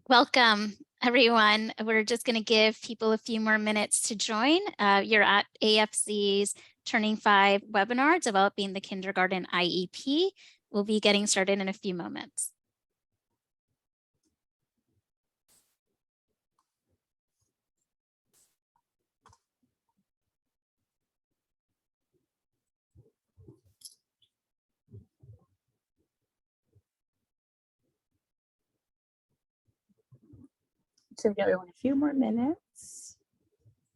Welcome, everyone. We're just going to give people a few more minutes to join. You're at AFC's Turning 5 webinar, Developing the Kindergarten IEP. We'll be getting started in a few moments. So we give everyone a few more minutes,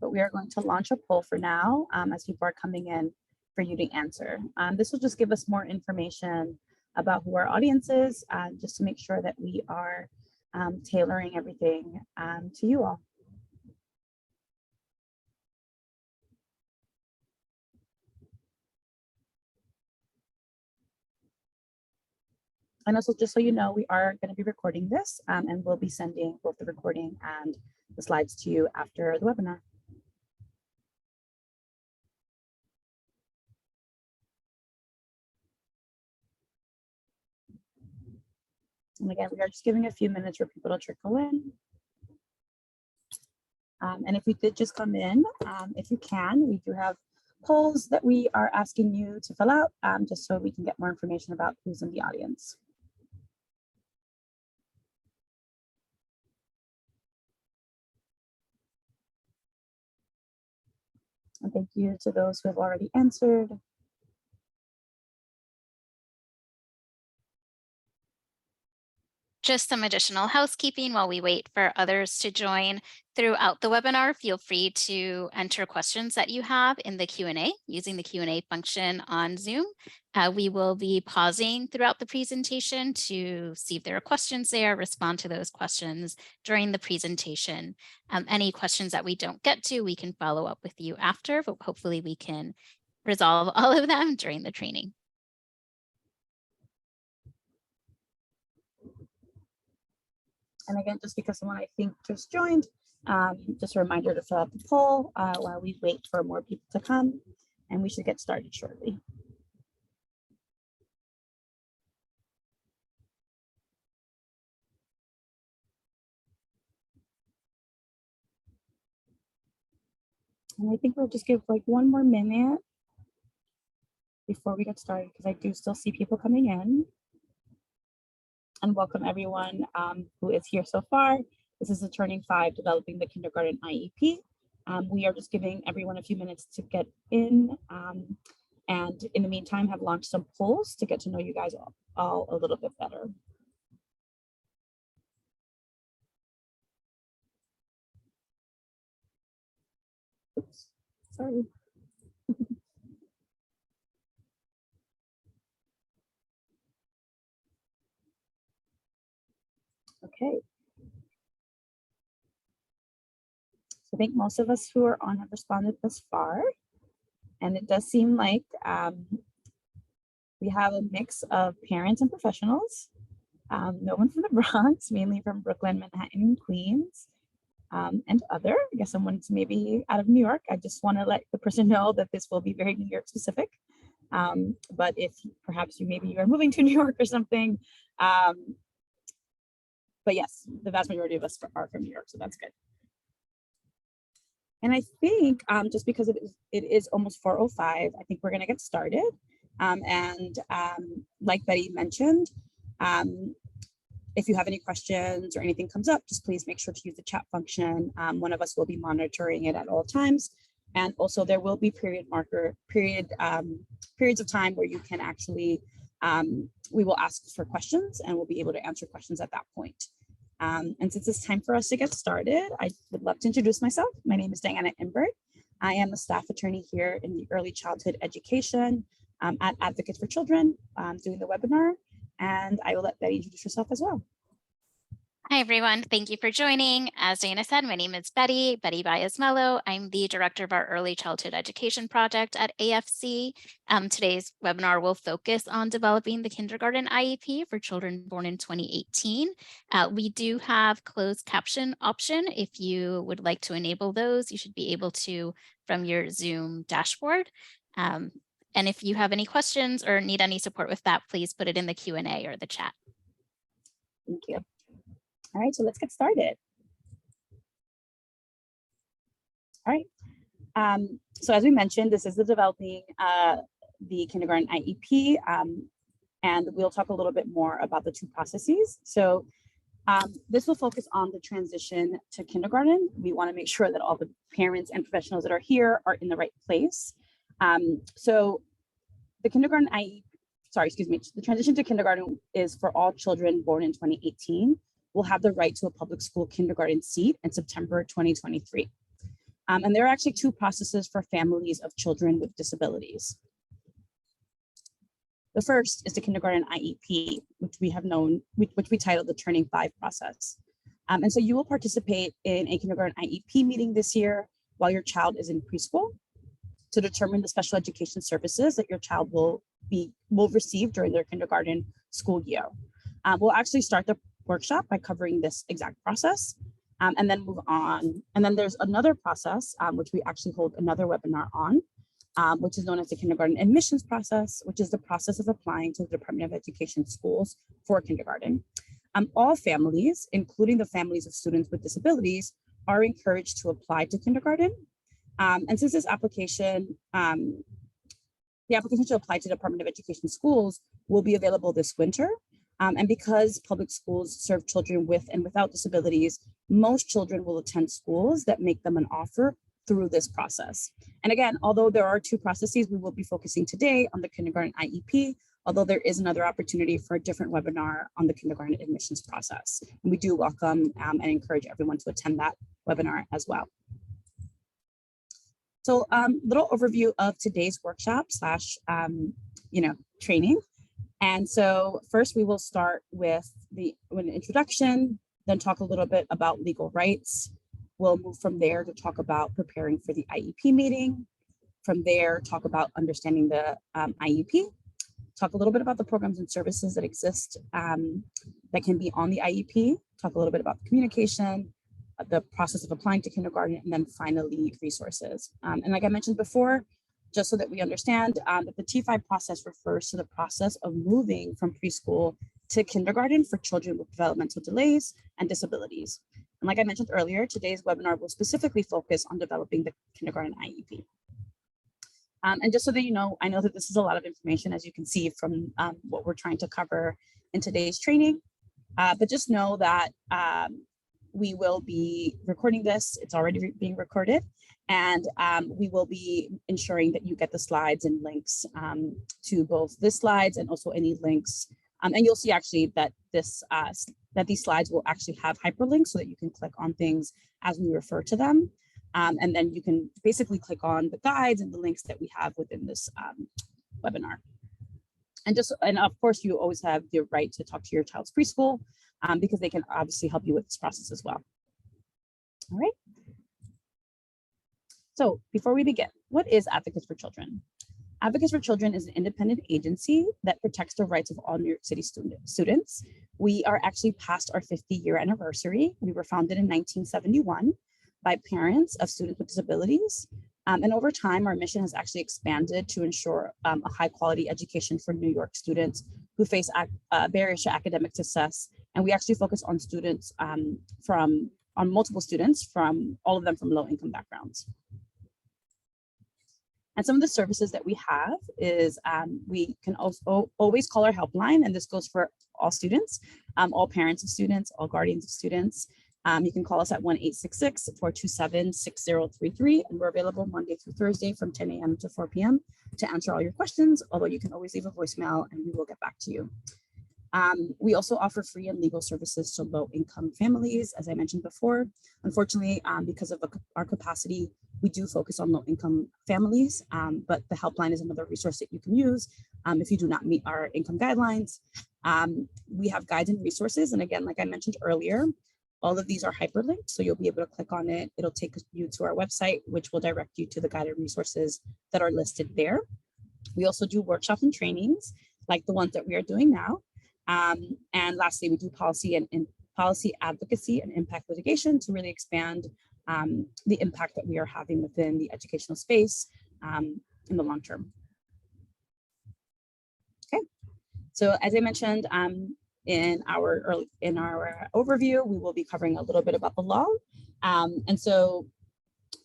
but we are going to launch a poll for now as people are coming in for you to answer. This will just give us more information about who our audience is, just to make sure that we are tailoring everything to you all. And also, just so you know, we are going to be recording this and we'll be sending both the recording and the slides to you after the webinar. And again, we are just giving a few minutes for people to trickle in. And if you did just come in, if you can, we do have polls that we are asking you to fill out just so we can get more information about who's in the audience. And thank you to those who have already answered. Just some additional housekeeping while we wait for others to join. Throughout the webinar, feel free to enter questions that you have in the Q&A using the Q&A function on Zoom. We will be pausing throughout the presentation to see if there are questions there, respond to those questions during the presentation. Any questions that we don't get to, we can follow up with you after, but hopefully we can resolve all of them during the training. And again, just because someone I think just joined, just a reminder to fill out the poll while we wait for more people to come, and we should get started shortly. And I think we'll just give like one more minute before we get started, because I do still see people coming in. And welcome everyone who is here so far. This is the Turning 5 Developing the Kindergarten IEP. We are just giving everyone a few minutes to get in. And in the meantime, have launched some polls to get to know you guys all a little bit better. Oops, sorry. Okay. So I think most of us who are on have responded thus far. And it does seem like we have a mix of parents and professionals. No one from the Bronx, mainly from Brooklyn, Manhattan, and Queens. And other, I guess someone's maybe out of New York. I just want to let the person know that this will be very New York specific. But if perhaps maybe you are moving to New York or something. But yes, the vast majority of us are from New York, so that's good. And I think just because it is almost 4:05, I think we're going to get started. Like Betty mentioned, if you have any questions or anything comes up, just please make sure to use the chat function. One of us will be monitoring it at all times. And also there will be periods of time where you can actually, we will ask for questions and we'll be able to answer questions at that point. And since it's time for us to get started, I would love to introduce myself. My name is Diana Imbert. I am a staff attorney here in the early childhood education at Advocates for Children, doing the webinar. And I will let Betty introduce herself as well. Hi, everyone. Thank you for joining. As Dana said, my name is Betty Baez-Mello. I'm the director of our Early Childhood Education Project at AFC. Today's webinar will focus on developing the kindergarten IEP for children born in 2018. We do have closed caption option. If you would like to enable those, you should be able to from your Zoom dashboard. And if you have any questions or need any support with that, please put it in the Q&A or the chat. Thank you. All right, so let's get started. All right. So as we mentioned, this is the developing the kindergarten IEP, and we'll talk a little bit more about the two processes. So this will focus on the transition to kindergarten. We want to make sure that all the parents and professionals that are here are in the right place. So the kindergarten IEP, the transition to kindergarten is for all children born in 2018 will have the right to a public school kindergarten seat in September 2023. And there are actually two processes for families of children with disabilities. The first is the kindergarten IEP, which we titled the Turning 5 process. And so you will participate in a kindergarten IEP meeting this year while your child is in preschool to determine the special education services that your child will receive during their kindergarten school year. We'll actually start the workshop by covering this exact process. And then move on. And then there's another process, which we actually hold another webinar on, which is known as the kindergarten admissions process, which is the process of applying to the Department of Education schools for kindergarten. All families, including the families of students with disabilities, are encouraged to apply to kindergarten. And since this application, the application to apply to the Department of Education schools will be available this winter. And because public schools serve children with and without disabilities, most children will attend schools that make them an offer through this process. And again, although there are two processes, we will be focusing today on the kindergarten IEP, although there is another opportunity for a different webinar on the kindergarten admissions process. And we do welcome and encourage everyone to attend that webinar as well. So little overview of today's workshop / training. And so first we will start with an introduction, then talk a little bit about legal rights. We'll move from there to talk about preparing for the IEP meeting. From there, talk about understanding the IEP, talk a little bit about the programs and services that exist that can be on the IEP, talk a little bit about the communication, the process of applying to kindergarten, and then finally resources. And like I mentioned before, just so that we understand that the T5 process refers to the process of moving from preschool to kindergarten for children with developmental delays and disabilities. And like I mentioned earlier, today's webinar will specifically focus on developing the kindergarten IEP. And just so that you know, I know that this is a lot of information, as you can see from what we're trying to cover in today's training, but just know that we will be recording this. It's already being recorded. And we will be ensuring that you get the slides and links to both the slides and also any links. And you'll see actually that that these slides will actually have hyperlinks so that you can click on things as we refer to them. And then you can basically click on the guides and the links that we have within this webinar. And of course, you always have the right to talk to your child's preschool because they can obviously help you with this process as well. All right. So before we begin, what is Advocates for Children? Advocates for Children is an independent agency that protects the rights of all New York City students. We are actually past our 50-year anniversary. We were founded in 1971 by parents of students with disabilities. And over time, our mission has actually expanded to ensure a high quality education for New York students who face barriers to academic success. And we actually focus on students on multiple students from all of them from low income backgrounds. And some of the services that we have is we can also always call our helpline, and this goes for all students, all parents of students, all guardians of students. You can call us at 1-866-427-6033, and we're available Monday through Thursday from 10 a.m. to 4 p.m. to answer all your questions, although you can always leave a voicemail and we will get back to you. We also offer free and legal services to low-income families, as I mentioned before. Unfortunately, because of our capacity, we do focus on low-income families, but the helpline is another resource that you can use if you do not meet our income guidelines. We have guides and resources, and again, like I mentioned earlier, all of these are hyperlinked, so you'll be able to click on it. It'll take you to our website, which will direct you to the guided resources that are listed there. We also do workshops and trainings like the ones that we are doing now. And lastly, we do policy advocacy and impact litigation to really expand the impact that we are having within the educational space in the long term. Okay, so as I mentioned, in our overview, we will be covering a little bit about the law. And so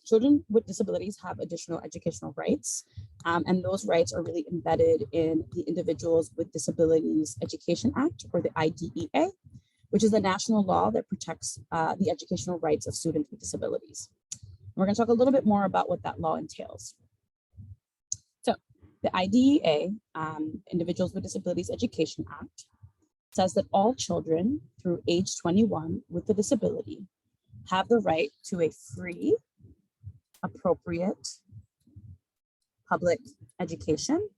children with disabilities have additional educational rights, and those rights are really embedded in the Individuals with Disabilities Education Act, or the IDEA, which is the national law that protects the educational rights of students with disabilities. We're going to talk a little bit more about what that law entails. So the IDEA, Individuals with Disabilities Education Act, says that all children through age 21 with a disability have the right to a free, appropriate public education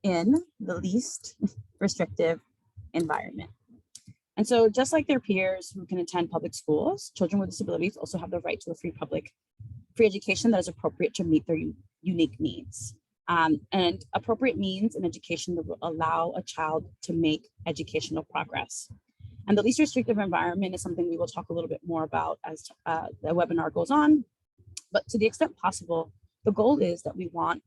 in the least restrictive environment. And so just like their peers who can attend public schools, children with disabilities also have the right to a free education that is appropriate to meet their unique needs. And appropriate means an education that will allow a child to make educational progress. And the least restrictive environment is something we will talk a little bit more about as the webinar goes on. But to the extent possible, the goal is that we want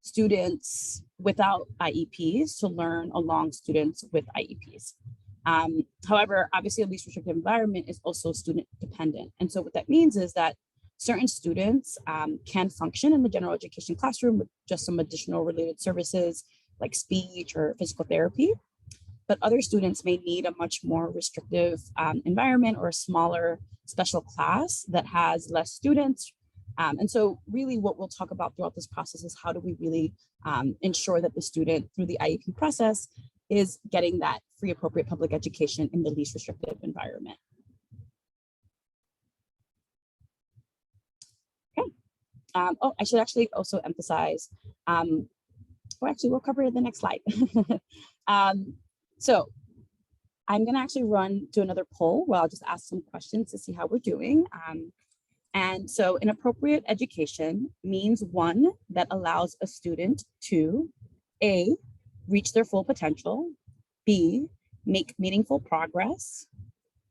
students without IEPs to learn along students with IEPs. However, obviously, a least restrictive environment is also student dependent. And so what that means is that certain students can function in the general education classroom with just some additional related services like speech or physical therapy. But other students may need a much more restrictive environment or a smaller special class that has less students. And so really what we'll talk about throughout this process is how do we really ensure that the student through the IEP process is getting that free appropriate public education in the least restrictive environment. Okay. Oh, I should actually also emphasize, or actually we'll cover it in the next slide. So I'm gonna actually do another poll where I'll just ask some questions to see how we're doing. And so an appropriate education means one that allows a student to A, reach their full potential, B, make meaningful progress,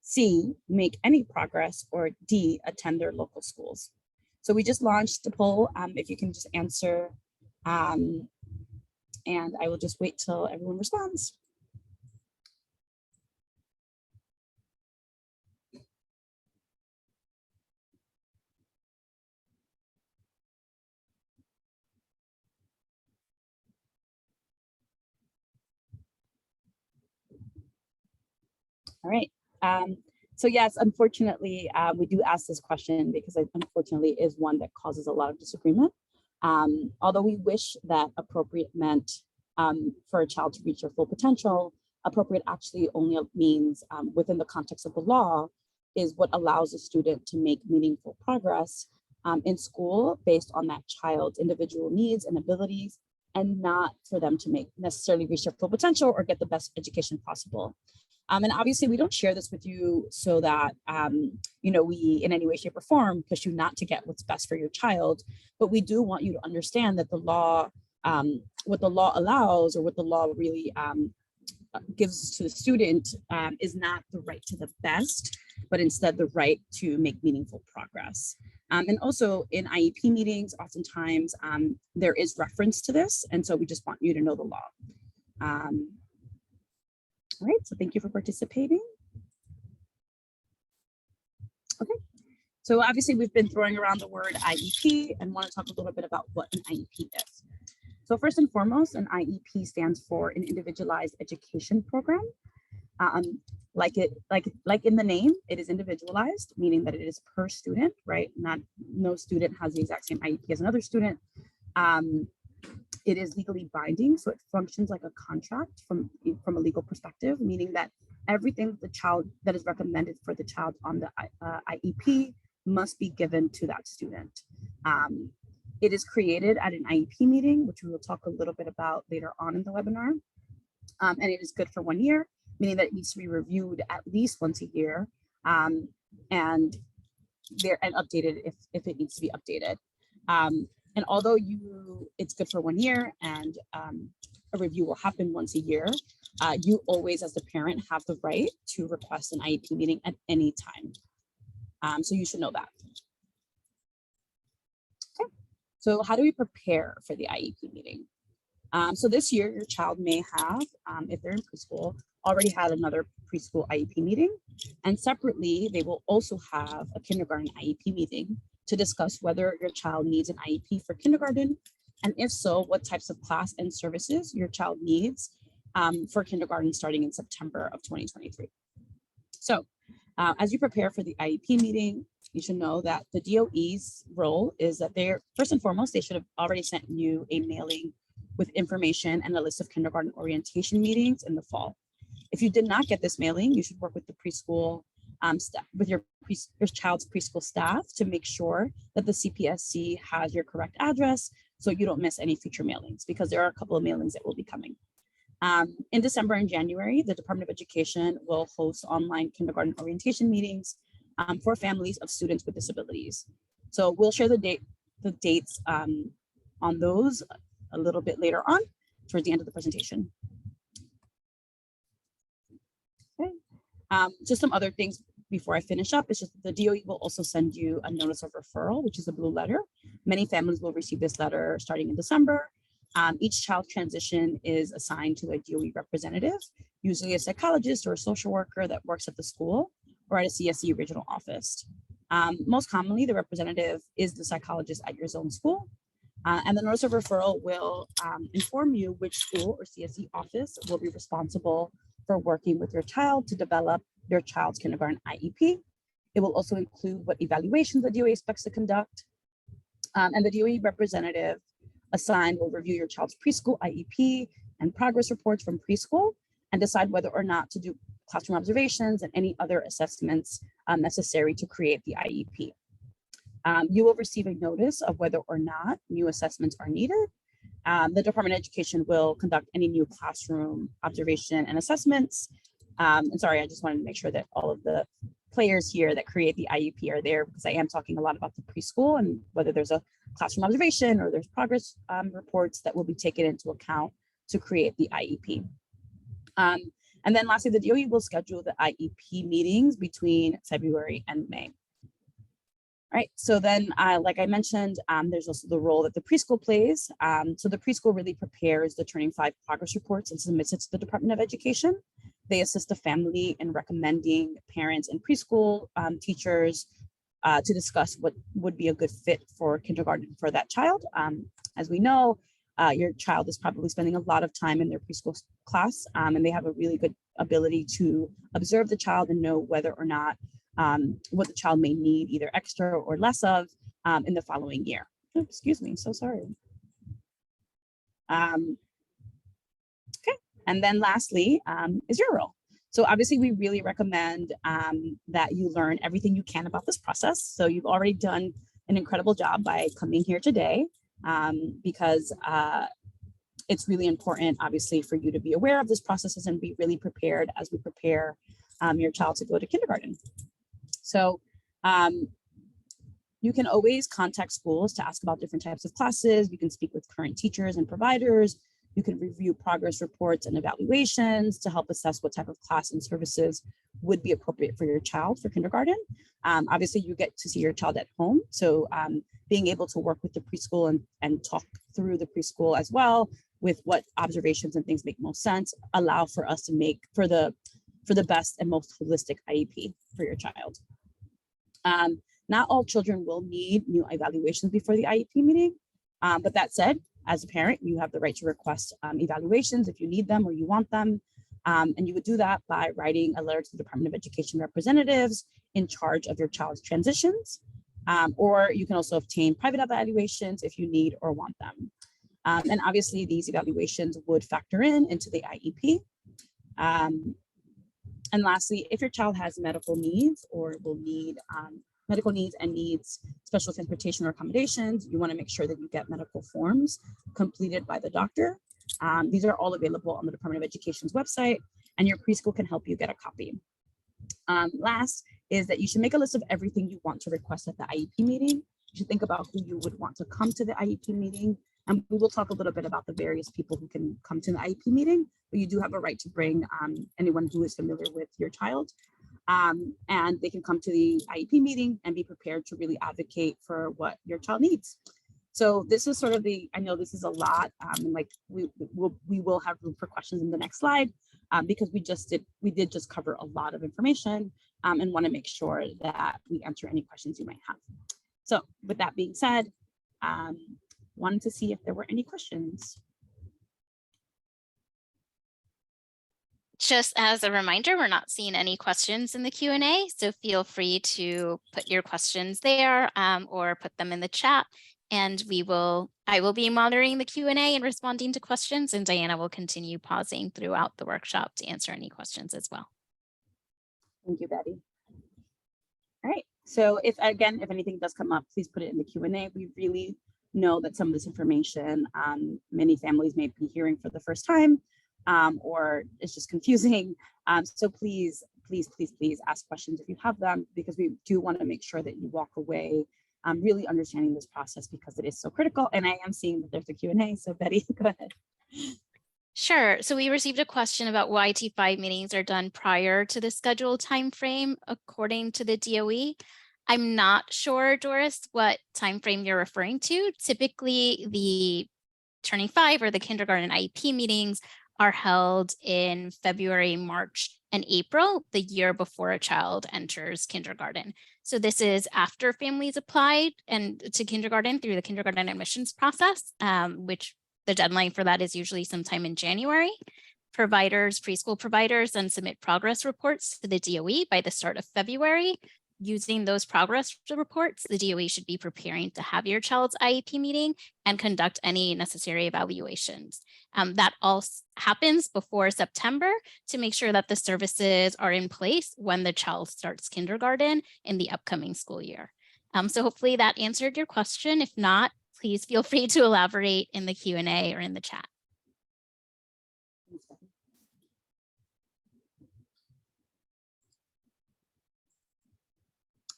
C, make any progress, or D, attend their local schools. So we just launched a poll, if you can just answer, and I will just wait till everyone responds. All right. So yes, unfortunately, we do ask this question because it unfortunately is one that causes a lot of disagreement. Although we wish that appropriate meant for a child to reach their full potential, appropriate actually only means within the context of the law is what allows a student to make meaningful progress in school based on that child's individual needs and abilities, and not for them to necessarily reach their full potential or get the best education possible. And obviously we don't share this with you so that, we in any way, shape or form push you not to get what's best for your child, but we do want you to understand that the law, what the law allows or what the law really gives to the student is not the right to the best, but instead the right to make meaningful progress. And also in IEP meetings, oftentimes there is reference to this. And so we just want you to know the law. All right, so thank you for participating. Okay, so obviously we've been throwing around the word IEP and want to talk a little bit about what an IEP is. So first and foremost, an IEP stands for an individualized education program. Like in the name, it is individualized, meaning that it is per student, right? No student has the exact same IEP as another student. It is legally binding, so it functions like a contract from a legal perspective, meaning that everything that is recommended for the child on the IEP must be given to that student. It is created at an IEP meeting, which we will talk a little bit about later on in the webinar. And it is good for 1 year, meaning that it needs to be reviewed at least once a year, and updated if it needs to be updated. And although it's good for 1 year and a review will happen once a year, you always, as the parent, have the right to request an IEP meeting at any time. So you should know that. Okay. So how do we prepare for the IEP meeting? So this year, your child may have, if they're in preschool, already had another preschool IEP meeting, and separately, they will also have a kindergarten IEP meeting to discuss whether your child needs an IEP for kindergarten, and if so, what types of class and services your child needs for kindergarten starting in September of 2023. So as you prepare for the IEP meeting, you should know that the DOE's role is that they're, first and foremost, they should have already sent you a mailing with information and a list of kindergarten orientation meetings in the fall. If you did not get this mailing, you should work with the preschool staff, with your child's preschool staff to make sure that the CPSC has your correct address so you don't miss any future mailings, because there are a couple of mailings that will be coming. In December and January, the Department of Education will host online kindergarten orientation meetings for families of students with disabilities. So we'll share the dates on those a little bit later on towards the end of the presentation. Okay. Just some other things before I finish up. It's just the DOE will also send you a notice of referral, which is a blue letter. Many families will receive this letter starting in December. Each child transition is assigned to a DOE representative, usually a psychologist or a social worker that works at the school or at a CSE regional office. Most commonly, the representative is the psychologist at your zone school. And the notice of referral will inform you which school or CSE office will be responsible for working with your child to develop your child's kindergarten IEP. It will also include what evaluations the DOE expects to conduct. And the DOE representative assigned will review your child's preschool IEP and progress reports from preschool and decide whether or not to do classroom observations and any other assessments necessary to create the IEP. You will receive a notice of whether or not new assessments are needed. The Department of Education will conduct any new classroom observation and assessments. And sorry, I just wanted to make sure that all of the players here that create the IEP are there, because I am talking a lot about the preschool and whether there's a classroom observation or there's progress reports that will be taken into account to create the IEP. And then lastly, the DOE will schedule the IEP meetings between February and May. All right, so then, like I mentioned, there's also the role that the preschool plays. So the preschool really prepares the Turning 5 progress reports and submits it to the Department of Education. They assist the family in recommending parents and preschool teachers to discuss what would be a good fit for kindergarten for that child. As we know, your child is probably spending a lot of time in their preschool class, and they have a really good ability to observe the child and know whether or not what the child may need either extra or less of in the following year. Oh, excuse me, so sorry. Okay, and then lastly is your role. So obviously we really recommend that you learn everything you can about this process. So you've already done an incredible job by coming here today because it's really important, obviously, for you to be aware of this processes and be really prepared as we prepare your child to go to kindergarten. So you can always contact schools to ask about different types of classes. You can speak with current teachers and providers. You can review progress reports and evaluations to help assess what type of class and services would be appropriate for your child for kindergarten. Obviously, you get to see your child at home. So being able to work with the preschool and talk through the preschool as well with what observations and things make most sense, allow for us to make for the best and most holistic IEP for your child. Not all children will need new evaluations before the IEP meeting, but that said, as a parent, you have the right to request evaluations if you need them or you want them. And you would do that by writing a letter to the Department of Education representatives in charge of your child's transitions. Or you can also obtain private evaluations if you need or want them. And obviously these evaluations would factor into the IEP. And lastly, if your child has medical needs or will need medical needs and needs special transportation or accommodations, you want to make sure that you get medical forms completed by the doctor. These are all available on the Department of Education's website, and your preschool can help you get a copy. Last is that you should make a list of everything you want to request at the IEP meeting. You should think about who you would want to come to the IEP meeting. And we will talk a little bit about the various people who can come to the IEP meeting, but you do have a right to bring anyone who is familiar with your child. And they can come to the IEP meeting and be prepared to really advocate for what your child needs. So this is sort of I know this is a lot, and like we will have room for questions in the next slide, because we did just cover a lot of information and want to make sure that we answer any questions you might have. So with that being said, wanted to see if there were any questions. Just as a reminder, we're not seeing any questions in the Q&A, so feel free to put your questions there or put them in the chat, and I will be monitoring the Q&A and responding to questions, and Diana will continue pausing throughout the workshop to answer any questions as well. Thank you, Betty. All right, so if anything does come up, please put it in the Q&A. We really know that some of this information many families may be hearing for the first time, or it's just confusing. So please ask questions if you have them, because we do want to make sure that you walk away really understanding this process, because it is so critical. And I am seeing that there's a Q&A, so Betty, go ahead. Sure. So we received a question about why T5 meetings are done prior to the scheduled time frame according to the DOE. I'm not sure, Doris, what time frame you're referring to. Typically, the Turning 5 or the kindergarten IEP meetings are held in February, March, and April, the year before a child enters kindergarten. So this is after families applied to kindergarten through the kindergarten admissions process, which the deadline for that is usually sometime in January. Preschool providers then submit progress reports to the DOE by the start of February. Using those progress reports, the DOE should be preparing to have your child's IEP meeting and conduct any necessary evaluations. That all happens before September to make sure that the services are in place when the child starts kindergarten in the upcoming school year. So hopefully that answered your question. If not, please feel free to elaborate in the Q&A or in the chat.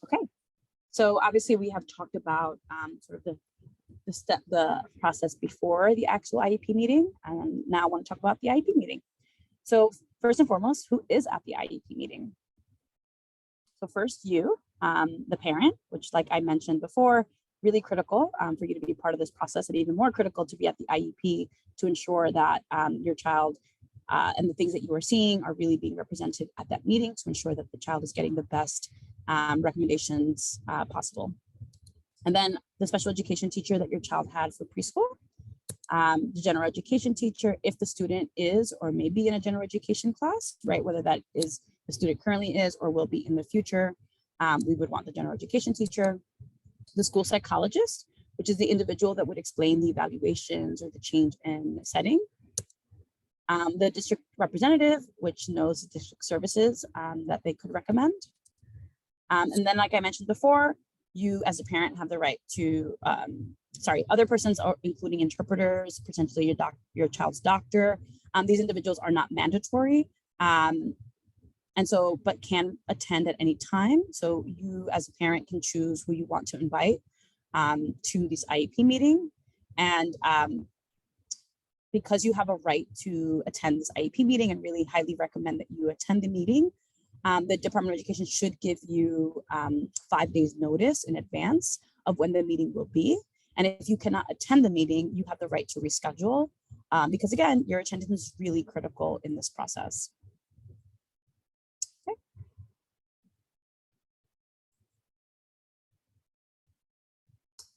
Okay, so obviously we have talked about sort of the process before the actual IEP meeting, and now I want to talk about the IEP meeting. So first and foremost, who is at the IEP meeting? So first, you, the parent, which, like I mentioned before, really critical for you to be part of this process, and even more critical to be at the IEP to ensure that your child and the things that you are seeing are really being represented at that meeting, to ensure that the child is getting the best recommendations possible. And then the special education teacher that your child had for preschool, the general education teacher, if the student is or may be in a general education class, right, whether that is the student currently is or will be in the future, we would want the general education teacher. The school psychologist, which is the individual that would explain the evaluations or the change in setting. The district representative, which knows the district services that they could recommend. And then, like I mentioned before, you as a parent have the right to, other persons, including interpreters, potentially your child's doctor. These individuals are not mandatory, but can attend at any time. So you as a parent can choose who you want to invite to this IEP meeting. And because you have a right to attend this IEP meeting, and really highly recommend that you attend the meeting, the Department of Education should give you 5 days notice in advance of when the meeting will be. And if you cannot attend the meeting, you have the right to reschedule, because again, your attendance is really critical in this process. Okay.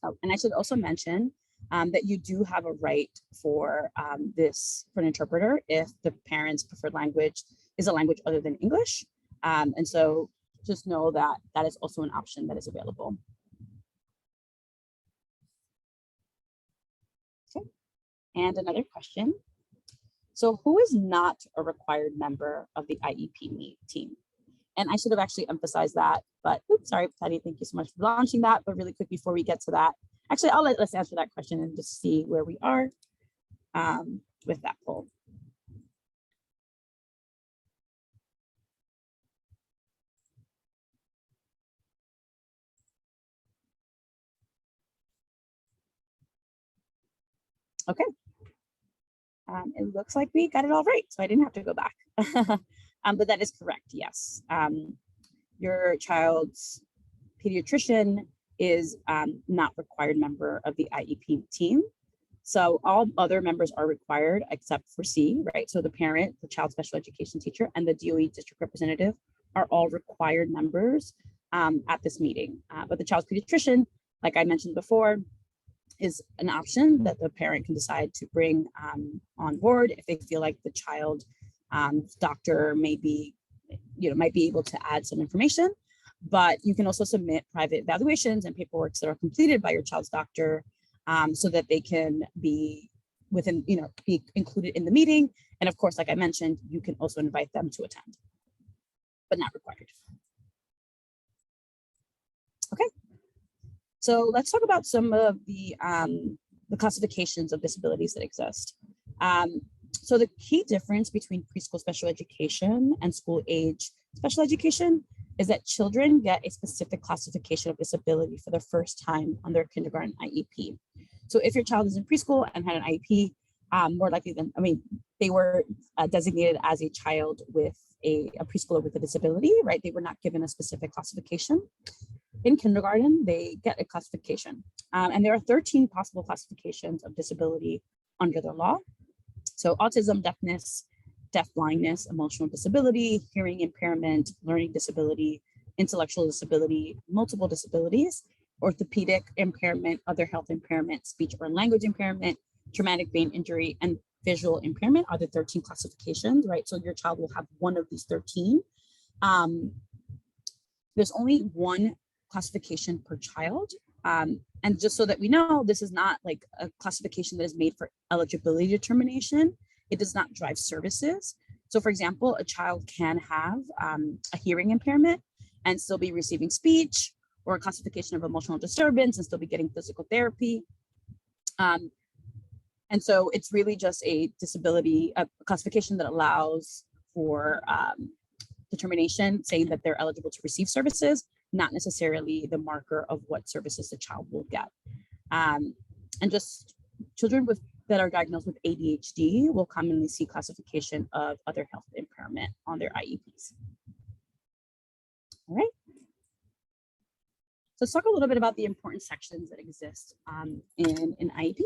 Oh, and I should also mention that you do have a right for an interpreter if the parent's preferred language is a language other than English. And so just know that that is also an option that is available. Okay, and another question. So who is not a required member of the IEP team? And I should have actually emphasized that, but oops, sorry, Patty, thank you so much for launching that. But really quick before we get to that, actually, let's answer that question and just see where we are with that poll. Okay. It looks like we got it all right, so I didn't have to go back. But that is correct, yes. Your child's pediatrician is not required member of the IEP team. So all other members are required except for C, right? So the parent, the child special education teacher, and the DOE district representative are all required members at this meeting. But the child's pediatrician, like I mentioned before, is an option that the parent can decide to bring on board if they feel like the child doctor might be able to add some information. But you can also submit private evaluations and paperwork that are completed by your child's doctor so that they can be be included in the meeting. And of course, like I mentioned, you can also invite them to attend, but not required. Okay. So let's talk about some of the classifications of disabilities that exist. So the key difference between preschool special education and school age special education is that children get a specific classification of disability for the first time on their kindergarten IEP. So if your child is in preschool and had an IEP, more likely than, they were designated as a child with a preschooler with a disability, right? They were not given a specific classification. In kindergarten, they get a classification. And there are 13 possible classifications of disability under the law. So autism, deafness, deafblindness, emotional disability, hearing impairment, learning disability, intellectual disability, multiple disabilities, orthopedic impairment, other health impairment, speech or language impairment, traumatic brain injury, and visual impairment are the 13 classifications, right? So your child will have one of these 13. There's only one classification per child. And just so that we know, this is not like a classification that is made for eligibility determination. It does not drive services. So for example, a child can have a hearing impairment and still be receiving speech, or a classification of emotional disturbance and still be getting physical therapy. And so it's really just a disability, a classification that allows for determination, saying that they're eligible to receive services, not necessarily the marker of what services the child will get. And just children that are diagnosed with ADHD will commonly see classification of other health impairment on their IEPs. All right. So let's talk a little bit about the important sections that exist in an IEP.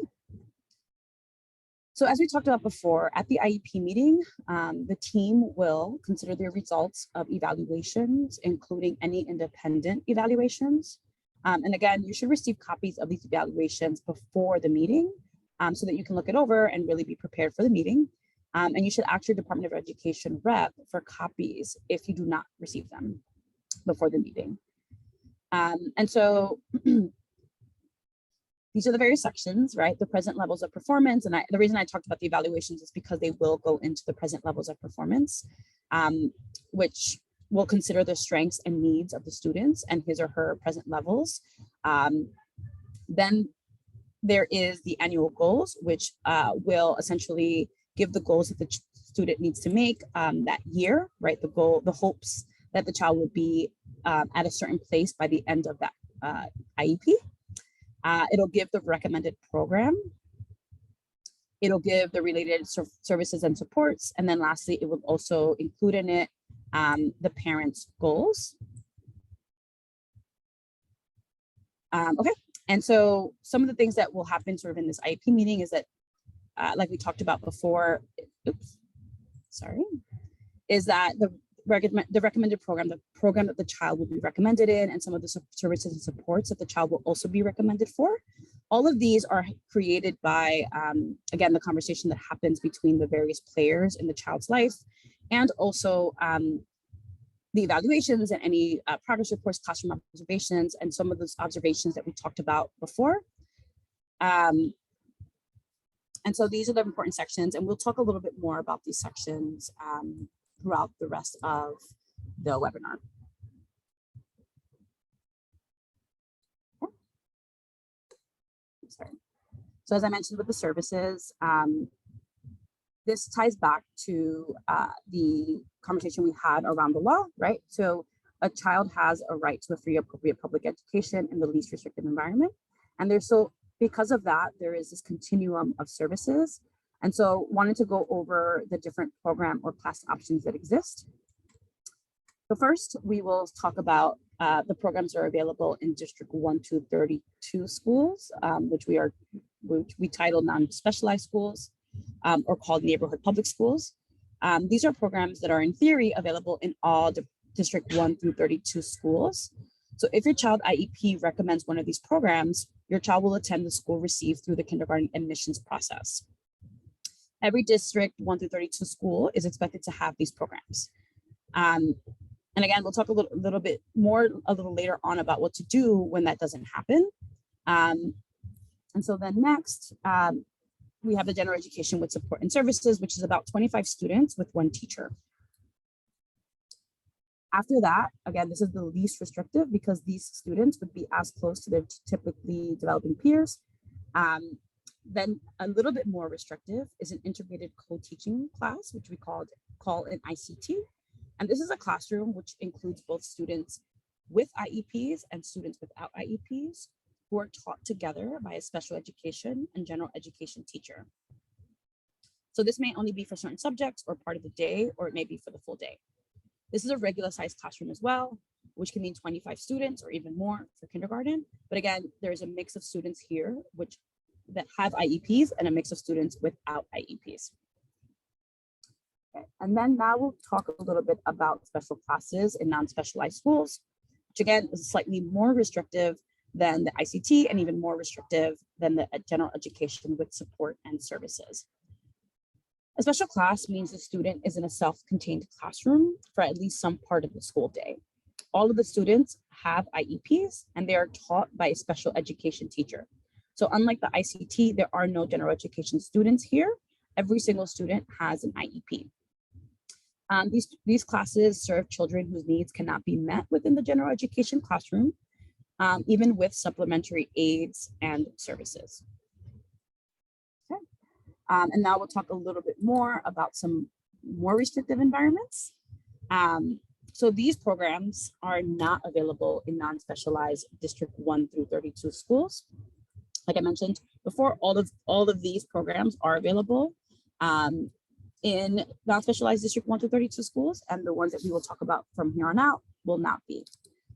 So as we talked about before, at the IEP meeting, the team will consider the results of evaluations, including any independent evaluations. And again, you should receive copies of these evaluations before the meeting so that you can look it over and really be prepared for the meeting. And you should ask your Department of Education rep for copies if you do not receive them before the meeting. And so these are the various sections, right? The present levels of performance. And the reason I talked about the evaluations is because they will go into the present levels of performance, which will consider the strengths and needs of the students and his or her present levels. Then there is the annual goals, which will essentially give the goals that the student needs to make that year, right? The goal, the hopes that the child will be at a certain place by the end of that IEP. It'll give the recommended program. It'll give the related services and supports. And then lastly, it will also include in it the parents' goals. Okay, and so some of the things that will happen sort of in this IEP meeting is that, like we talked about before, is that the recommended program, the program that the child will be recommended in, and some of the services and supports that the child will also be recommended for. All of these are created by, again, the conversation that happens between the various players in the child's life, and also the evaluations and any progress reports, classroom observations, and some of those observations that we talked about before. And so these are the important sections, and we'll talk a little bit more about these sections throughout the rest of the webinar. Okay. Sorry. So as I mentioned with the services, this ties back to the conversation we had around the law, right? So a child has a right to a free, appropriate public education in the least restrictive environment. And because of that, there is this continuum of services. And so wanted to go over the different program or class options that exist. So first, we will talk about the programs that are available in District 1 to 32 schools, which we are which we title non-specialized schools, or called neighborhood public schools. These are programs that are in theory available in all District 1 through 32 schools. So if your child IEP recommends one of these programs, your child will attend the school received through the kindergarten admissions process. Every District 1 through 32 school is expected to have these programs. And again, we'll talk a little bit more a little later on about what to do when that doesn't happen. And so then next, we have the general education with support and services, which is about 25 students with 1 teacher. After that, again, this is the least restrictive because these students would be as close to their typically developing peers. Then a little bit more restrictive is an integrated co-teaching class, which we call an ICT. And this is a classroom which includes both students with IEPs and students without IEPs who are taught together by a special education and general education teacher. So this may only be for certain subjects or part of the day, or it may be for the full day. This is a regular sized classroom as well, which can mean 25 students or even more for kindergarten. But again, there's a mix of students here that have IEPs and a mix of students without IEPs. Okay. And then now we'll talk a little bit about special classes in non-specialized schools, which again is slightly more restrictive than the ICT and even more restrictive than the general education with support and services. A special class means the student is in a self-contained classroom for at least some part of the school day. All of the students have IEPs and they are taught by a special education teacher. So unlike the ICT, there are no general education students here. Every single student has an IEP. These classes serve children whose needs cannot be met within the general education classroom, even with supplementary aids and services. Okay. And now we'll talk a little bit more about some more restrictive environments. So these programs are not available in non-specialized District 1 through 32 schools. Like I mentioned before, all of these programs are available in non-specialized District 1 through 32 schools, and the ones that we will talk about from here on out will not be.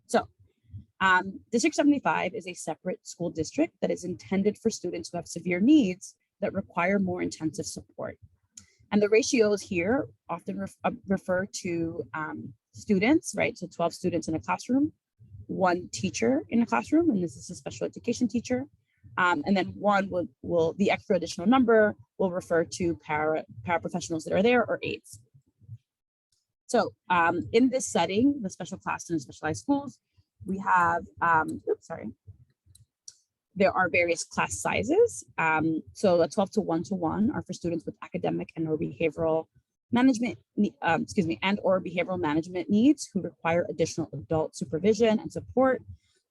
So District 75 is a separate school district that is intended for students who have severe needs that require more intensive support. And the ratios here often refer to students, right? So 12 students in a classroom, 1 teacher in a classroom, and this is a special education teacher. And then one will the extra additional number will refer to paraprofessionals that are there or aides. So in this setting, the special class and specialized schools, we have, there are various class sizes. So a 12 to 1-to-1 are for students with academic and or behavioral management, and or behavioral management needs who require additional adult supervision and support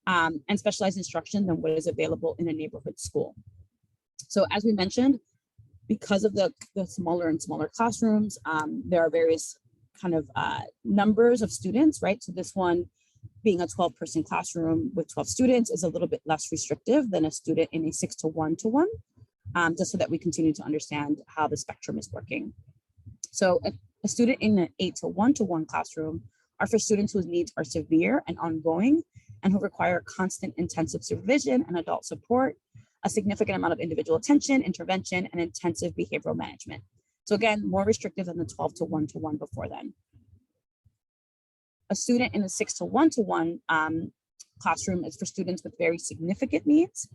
and specialized instruction than what is available in a neighborhood school. So as we mentioned, because of the smaller and smaller classrooms, there are various kind of numbers of students, right? So this one being a 12-person classroom with 12 students is a little bit less restrictive than a student in a 6 to 1-to-1, just so that we continue to understand how the spectrum is working. So a student in an 8 to 1-to-1 classroom are for students whose needs are severe and ongoing and who require constant intensive supervision and adult support, a significant amount of individual attention, intervention, and intensive behavioral management. So again, more restrictive than the 12 to 1-to-1 before then. A student in a 6 to 1-to-1 classroom is for students with very significant needs,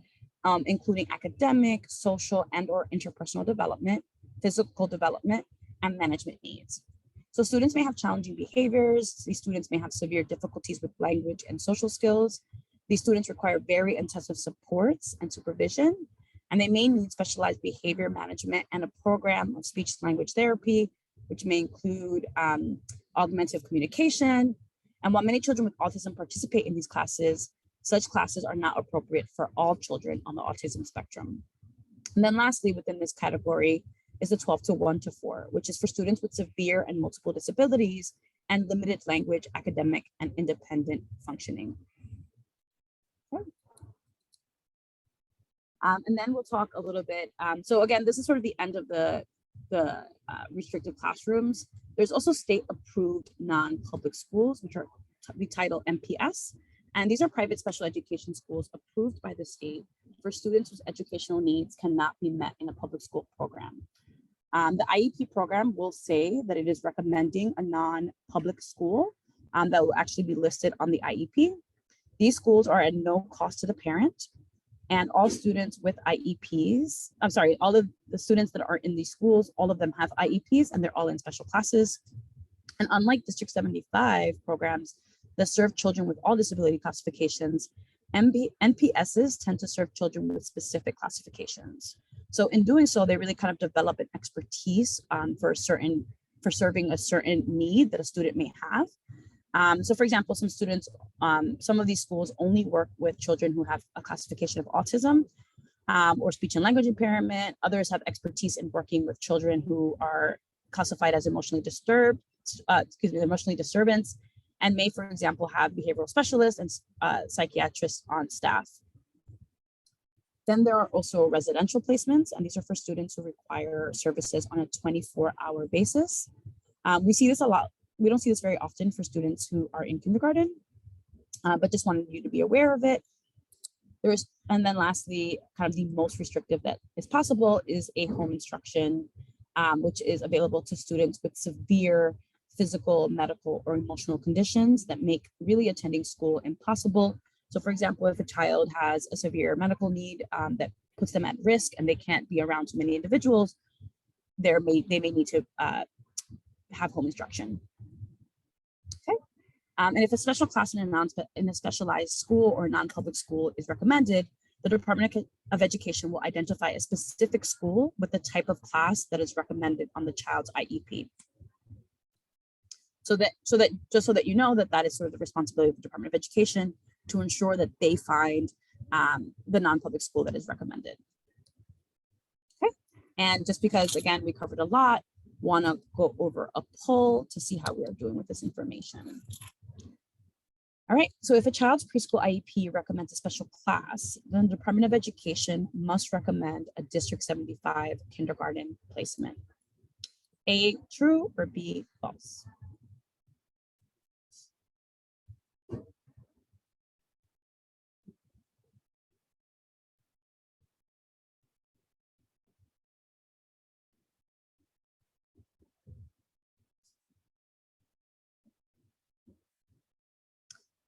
including academic, social, and or interpersonal development, physical development, and management needs. So students may have challenging behaviors. These students may have severe difficulties with language and social skills. These students require very intensive supports and supervision, and they may need specialized behavior management and a program of speech language therapy, which may include augmentative communication. And while many children with autism participate in these classes, such classes are not appropriate for all children on the autism spectrum. And then lastly, within this category is the 12 to 1-to-4, which is for students with severe and multiple disabilities and limited language, academic, and independent functioning. Okay. And then we'll talk a little bit. So again, this is sort of the end of the restricted classrooms. There's also state-approved non-public schools, which are we title MPS. And these are private special education schools approved by the state for students whose educational needs cannot be met in a public school program. The IEP program will say that it is recommending a non-public school that will actually be listed on the IEP. These schools are at no cost to the parent, and all students with IEPs, all of the students that are in these schools, all of them have IEPs and they're all in special classes. And unlike District 75 programs that serve children with all disability classifications, NPSs tend to serve children with specific classifications. So in doing so, they really kind of develop an expertise for serving a certain need that a student may have. So for example, some of these schools only work with children who have a classification of autism or speech and language impairment. Others have expertise in working with children who are classified as emotionally disturbance, and may, for example, have behavioral specialists and psychiatrists on staff. Then there are also residential placements, and these are for students who require services on a 24-hour basis. We see this a lot. We don't see this very often for students who are in kindergarten, but just wanted you to be aware of it. And then lastly, kind of the most restrictive that is possible is a home instruction, which is available to students with severe physical, medical, or emotional conditions that make really attending school impossible. So for example, if a child has a severe medical need that puts them at risk and they can't be around too many individuals, they may need to have home instruction. Okay. And if a special class in a specialized school or non-public school is recommended, the Department of Education will identify a specific school with the type of class that is recommended on the child's IEP. So that you know that is sort of the responsibility of the Department of Education to ensure that they find the non-public school that is recommended. Okay. And just because, again, we covered a lot, want to go over a poll to see how we are doing with this information. All right, so if a child's preschool IEP recommends a special class, then the Department of Education must recommend a District 75 kindergarten placement. A, true, or B, false?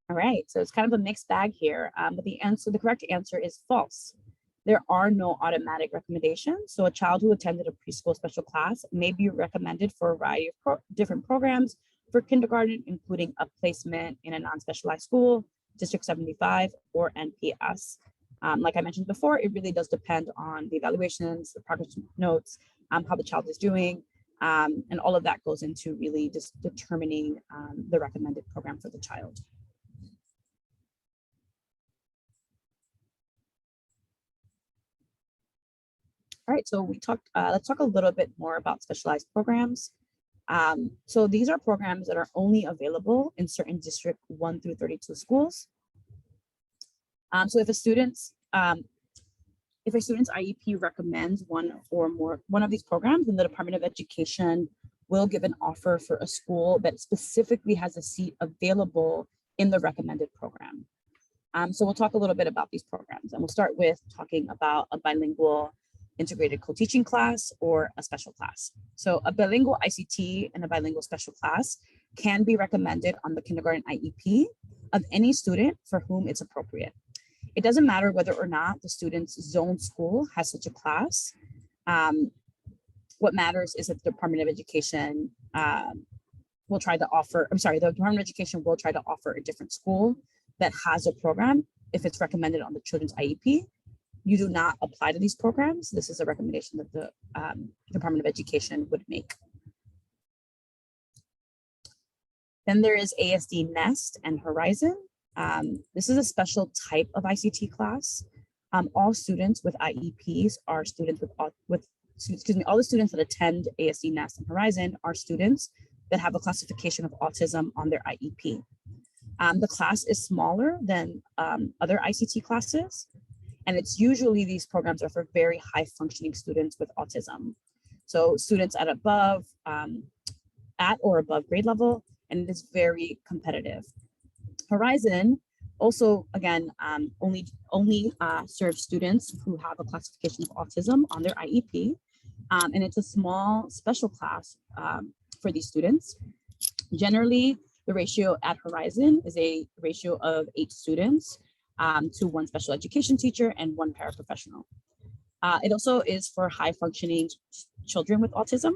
All right, so it's kind of a mixed bag here, but the correct answer is false. There are no automatic recommendations. So a child who attended a preschool special class may be recommended for a variety of different programs for kindergarten, including a placement in a non-specialized school, District 75, or NPS. Like I mentioned before, it really does depend on the evaluations, the progress notes, how the child is doing, and all of that goes into really just determining the recommended program for the child. All right, so let's talk a little bit more about specialized programs. So these are programs that are only available in certain District 1 through 32 schools. So if a student's IEP recommends one of these programs, then the Department of Education will give an offer for a school that specifically has a seat available in the recommended program. So we'll talk a little bit about these programs, and we'll start with talking about a bilingual integrated co-teaching class or a special class. So a bilingual ICT and a bilingual special class can be recommended on the kindergarten IEP of any student for whom it's appropriate. It doesn't matter whether or not the student's zone school has such a class. What matters is that the Department of Education will try to offer, the Department of Education will try to offer a different school that has a program if it's recommended on the children's IEP. You do not apply to these programs. This is a recommendation that the Department of Education would make. Then there is ASD Nest and Horizon. This is a special type of ICT class. All students with IEPs are students all the students that attend ASD Nest and Horizon are students that have a classification of autism on their IEP. The class is smaller than other ICT classes, and it's usually these programs are for very high functioning students with autism. So students at or above grade level, and it is very competitive. Horizon Also, again, only serve students who have a classification of autism on their IEP. And it's a small special class for these students. Generally, the ratio at Horizon is a ratio of 8 students to 1 special education teacher and 1 paraprofessional. It also is for high functioning children with autism.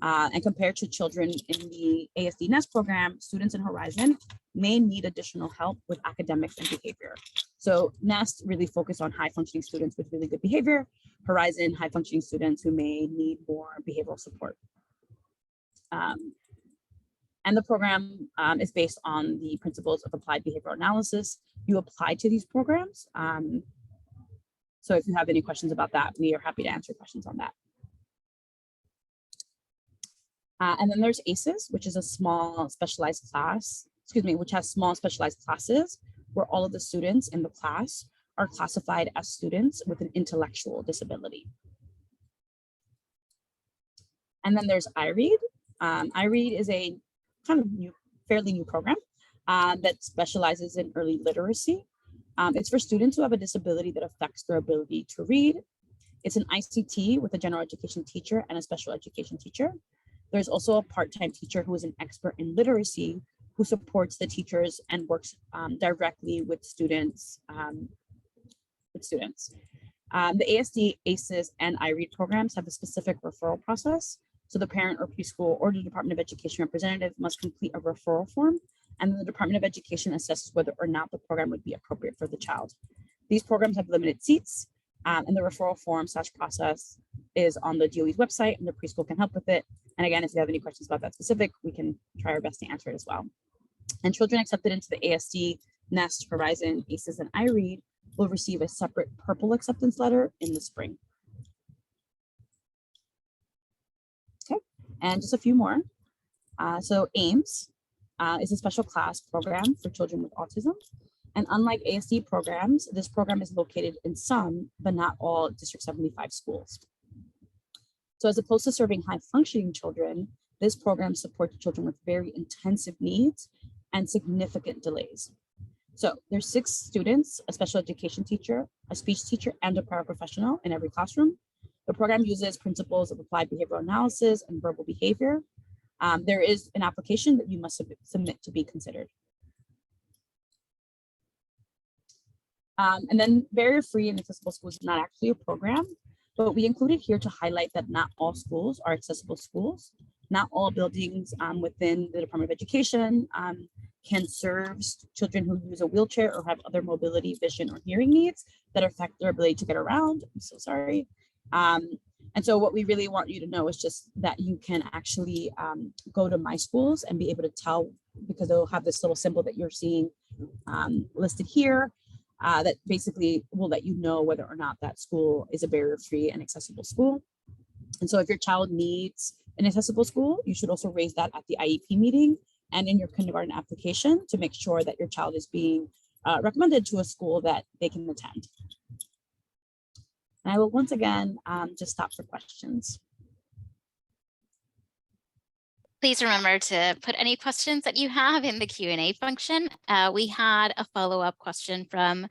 And compared to children in the ASD Nest program, students in Horizon may need additional help with academics and behavior. So Nest really focus on high functioning students with really good behavior. Horizon, high functioning students who may need more behavioral support. And the program is based on the principles of applied behavioral analysis. You apply to these programs. So if you have any questions about that, we are happy to answer questions on that. And then there's ACEs, which is a small specialized class, which has small specialized classes where all of the students in the class are classified as students with an intellectual disability. And then there's iRead. iRead is a kind of fairly new program that specializes in early literacy. It's for students who have a disability that affects their ability to read. It's an ICT with a general education teacher and a special education teacher. There's also a part-time teacher who is an expert in literacy who supports the teachers and works directly with students. The ASD, ACEs, and iRead programs have a specific referral process. So the parent or preschool or the Department of Education representative must complete a referral form, and then the Department of Education assesses whether or not the program would be appropriate for the child. These programs have limited seats, and the referral form / process is on the DOE's website, and the preschool can help with it. And again, if you have any questions about that specific, we can try our best to answer it as well. And children accepted into the ASD, Nest, Horizon, ACEs, and iRead will receive a separate purple acceptance letter in the spring. Okay, and just a few more. So AIMS is a special class program for children with autism. And unlike ASD programs, this program is located in some, but not all, District 75 schools. So as opposed to serving high functioning children, this program supports children with very intensive needs and significant delays. So there's 6 students, a special education teacher, a speech teacher, and a paraprofessional in every classroom. The program uses principles of applied behavioral analysis and verbal behavior. There is an application that you must submit to be considered. And then barrier-free and accessible schools is not actually a program, but we included here to highlight that not all schools are accessible schools. Not all buildings within the Department of Education can serve children who use a wheelchair or have other mobility, vision, or hearing needs that affect their ability to get around. I'm so sorry. And so what we really want you to know is just that you can actually go to My Schools and be able to tell, because they'll have this little symbol that you're seeing listed here that basically will let you know whether or not that school is a barrier-free and accessible school. And so if your child needs an accessible school, you should also raise that at the IEP meeting and in your kindergarten application to make sure that your child is being recommended to a school that they can attend. And I will once again just stop for questions. Please remember to put any questions that you have in the Q&A function. We had a follow-up question from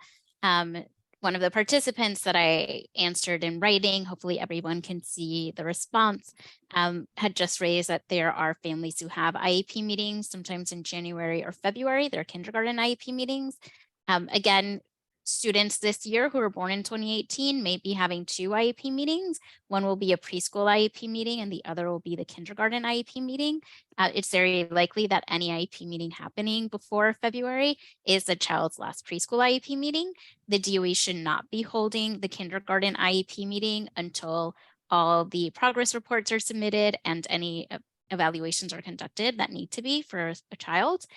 one of the participants that I answered in writing. Hopefully everyone can see the response. Had just raised that there are families who have IEP meetings, sometimes in January or February, their kindergarten IEP meetings. Again, students this year who were born in 2018 may be having 2 IEP meetings. One will be a preschool IEP meeting and the other will be the kindergarten IEP meeting. It's very likely that any IEP meeting happening before February is the child's last preschool IEP meeting. The DOE should not be holding the kindergarten IEP meeting until all the progress reports are submitted and any evaluations are conducted that need to be for a child.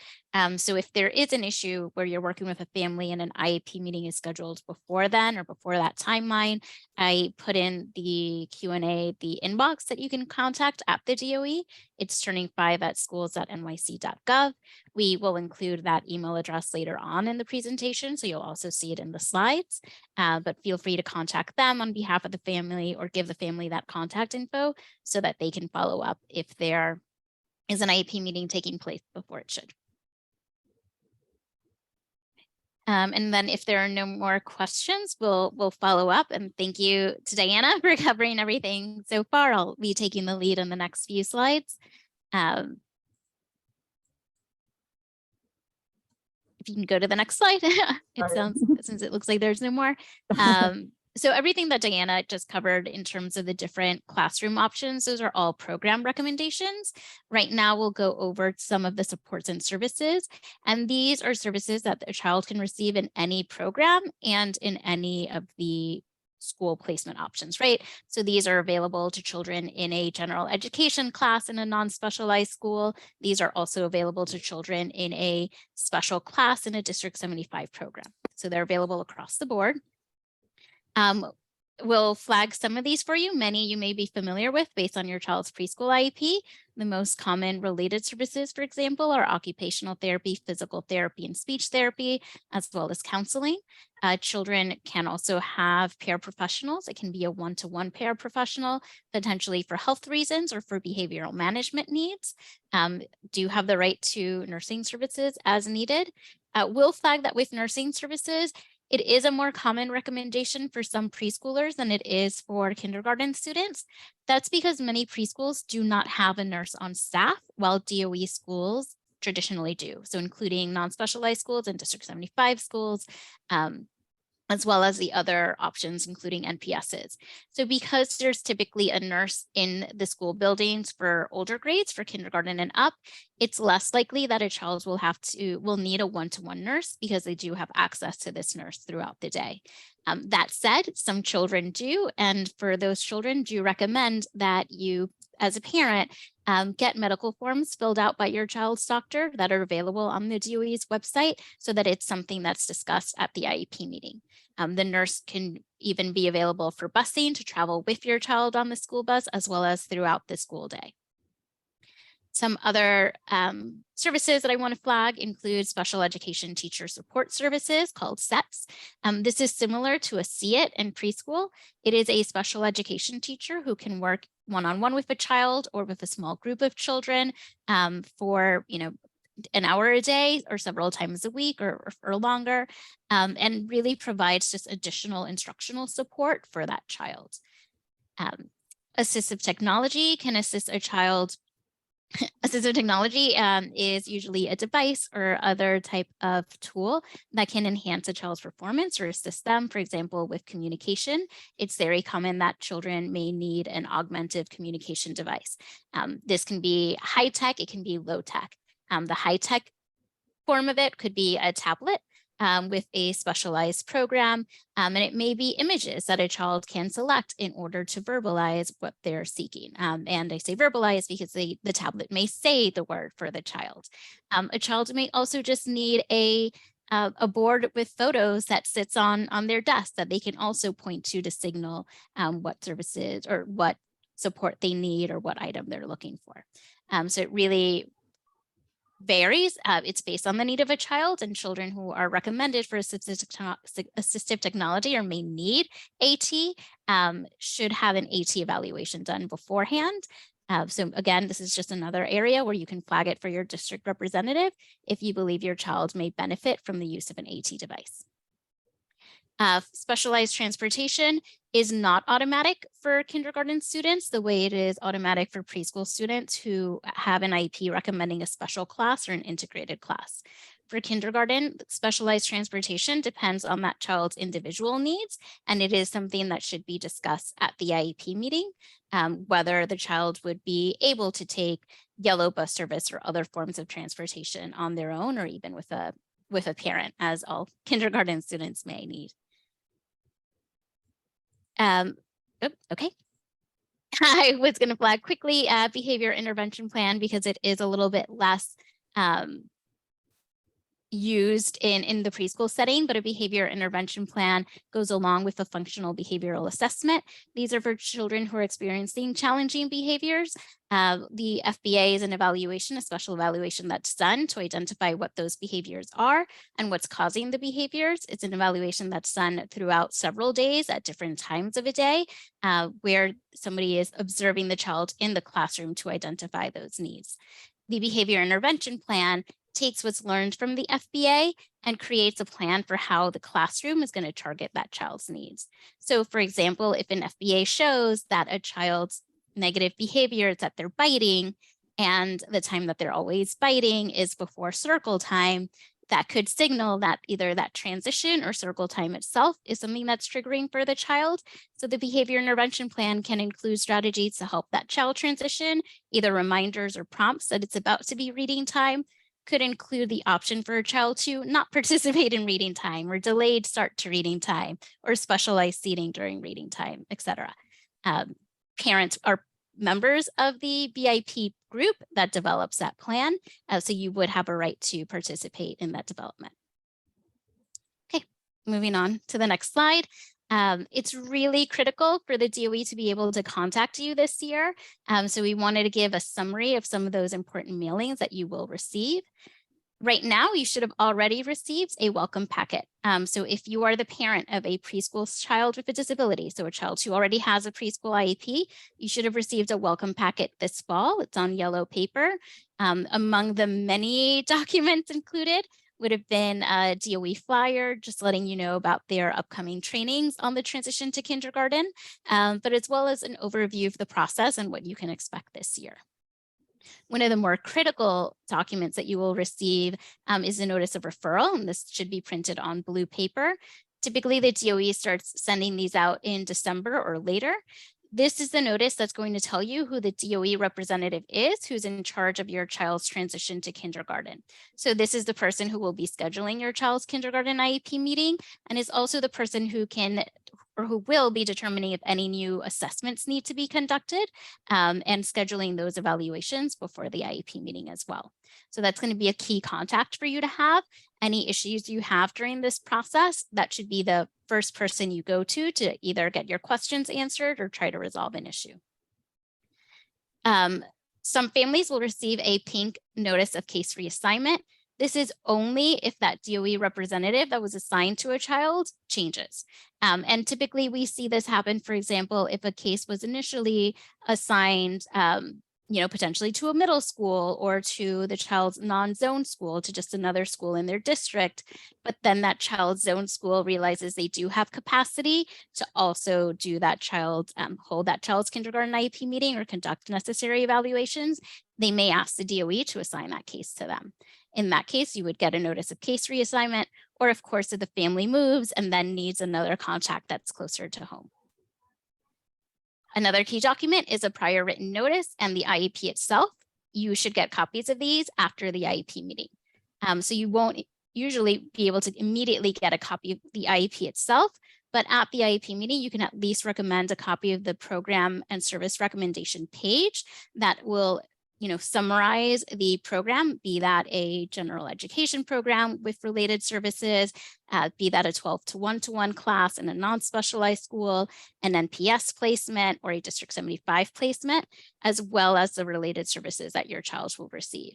So if there is an issue where you're working with a family and an IEP meeting is scheduled before then or before that timeline, I put in the Q&A, the inbox that you can contact at the DOE. It's turning5@schools.nyc.gov. We will include that email address later on in the presentation, so you'll also see it in the slides. But feel free to contact them on behalf of the family or give the family that contact info so that they can follow up if there is an IEP meeting taking place before it should. And then if there are no more questions, we'll follow up. And thank you to Diana for covering everything so far. I'll be taking the lead on the next few slides. If you can go to the next slide, since it looks like there's no more. So everything that Diana just covered in terms of the different classroom options, those are all program recommendations. Right now, we'll go over some of the supports and services. And these are services that a child can receive in any program and in any of the school placement options, right? So these are available to children in a general education class in a non-specialized school. These are also available to children in a special class in a District 75 program. So they're available across the board. We'll flag some of these for you. Many you may be familiar with based on your child's preschool IEP. The most common related services, for example, are occupational therapy, physical therapy, and speech therapy, as well as counseling. Children can also have paraprofessionals. It can be a one-to-one paraprofessional, potentially for health reasons or for behavioral management needs. Do have the right to nursing services as needed. We'll flag that with nursing services, it is a more common recommendation for some preschoolers than it is for kindergarten students. That's because many preschools do not have a nurse on staff, while DOE schools traditionally do. So including non-specialized schools and District 75 schools, as well as the other options, including NPSs. So because there's typically a nurse in the school buildings for older grades, for kindergarten and up, it's less likely that a child will need a one-to-one nurse because they do have access to this nurse throughout the day. That said, some children do, and for those children, do recommend that you, as a parent, get medical forms filled out by your child's doctor that are available on the DOE's website so that it's something that's discussed at the IEP meeting. The nurse can even be available for busing to travel with your child on the school bus, as well as throughout the school day. Some other services that I want to flag include special education teacher support services called SETS. This is similar to a SEAT in preschool. It is a special education teacher who can work one-on-one with a child or with a small group of children for, an hour a day or several times a week or longer, and really provides just additional instructional support for that child. Assistive technology can assist a child. Assistive technology is usually a device or other type of tool that can enhance a child's performance or assist them, for example, with communication. It's very common that children may need an augmented communication device. This can be high tech, it can be low tech. The high tech form of it could be a tablet with a specialized program, and it may be images that a child can select in order to verbalize what they're seeking. And I say verbalize because the tablet may say the word for the child. A child may also just need a board with photos that sits on their desk that they can also point to signal what services or what support they need or what item they're looking for. So it really varies. It's based on the need of a child, and children who are recommended for assistive technology or may need AT should have an AT evaluation done beforehand. So again, this is just another area where you can flag it for your district representative if you believe your child may benefit from the use of an AT device. Specialized transportation is not automatic for kindergarten students the way it is automatic for preschool students who have an IEP recommending a special class or an integrated class. For kindergarten, specialized transportation depends on that child's individual needs, and it is something that should be discussed at the IEP meeting, whether the child would be able to take yellow bus service or other forms of transportation on their own, or even with a parent, as all kindergarten students may need. Okay. I was going to flag quickly behavior intervention plan because it is a little bit less used in the preschool setting, but a behavior intervention plan goes along with a functional behavioral assessment. These are for children who are experiencing challenging behaviors. The FBA is an evaluation, a special evaluation that's done to identify what those behaviors are and what's causing the behaviors. It's an evaluation that's done throughout several days at different times of a day, where somebody is observing the child in the classroom to identify those needs. The behavior intervention plan takes what's learned from the FBA and creates a plan for how the classroom is going to target that child's needs. So for example, if an FBA shows that a child's negative behavior is that they're biting, and the time that they're always biting is before circle time, that could signal that either that transition or circle time itself is something that's triggering for the child. So the behavior intervention plan can include strategies to help that child transition, either reminders or prompts that it's about to be reading time. Could include the option for a child to not participate in reading time, or delayed start to reading time, or specialized seating during reading time, etc. Parents are members of the BIP group that develops that plan, so you would have a right to participate in that development. Okay, moving on to the next slide. It's really critical for the DOE to be able to contact you this year. So we wanted to give a summary of some of those important mailings that you will receive. Right now, you should have already received a welcome packet. So if you are the parent of a preschool child with a disability, so a child who already has a preschool IEP, you should have received a welcome packet this fall. It's on yellow paper. Among the many documents included would have been a DOE flyer, just letting you know about their upcoming trainings on the transition to kindergarten, but as well as an overview of the process and what you can expect this year. One of the more critical documents that you will receive is a notice of referral, and this should be printed on blue paper. Typically, the DOE starts sending these out in December or later. This is the notice that's going to tell you who the DOE representative is, who's in charge of your child's transition to kindergarten. So this is the person who will be scheduling your child's kindergarten IEP meeting, and is also the person who can or who will be determining if any new assessments need to be conducted, and scheduling those evaluations before the IEP meeting as well. So that's going to be a key contact for you to have. Any issues you have during this process, that should be the first person you go to either get your questions answered or try to resolve an issue. Some families will receive a pink notice of case reassignment. This is only if that DOE representative that was assigned to a child changes. And typically we see this happen, for example, if a case was initially assigned potentially to a middle school or to the child's non-zone school, to just another school in their district, but then that child's zone school realizes they do have capacity to also do that child, hold that child's kindergarten IEP meeting or conduct necessary evaluations, they may ask the DOE to assign that case to them. In that case, you would get a notice of case reassignment, or of course, if the family moves and then needs another contact that's closer to home. Another key document is a prior written notice and the IEP itself. You should get copies of these after the IEP meeting. So you won't usually be able to immediately get a copy of the IEP itself, but at the IEP meeting, you can at least recommend a copy of the program and service recommendation page that will summarize the program, be that a general education program with related services, be that a 12 to 1-to-1 class in a non-specialized school, an NPS placement, or a District 75 placement, as well as the related services that your child will receive.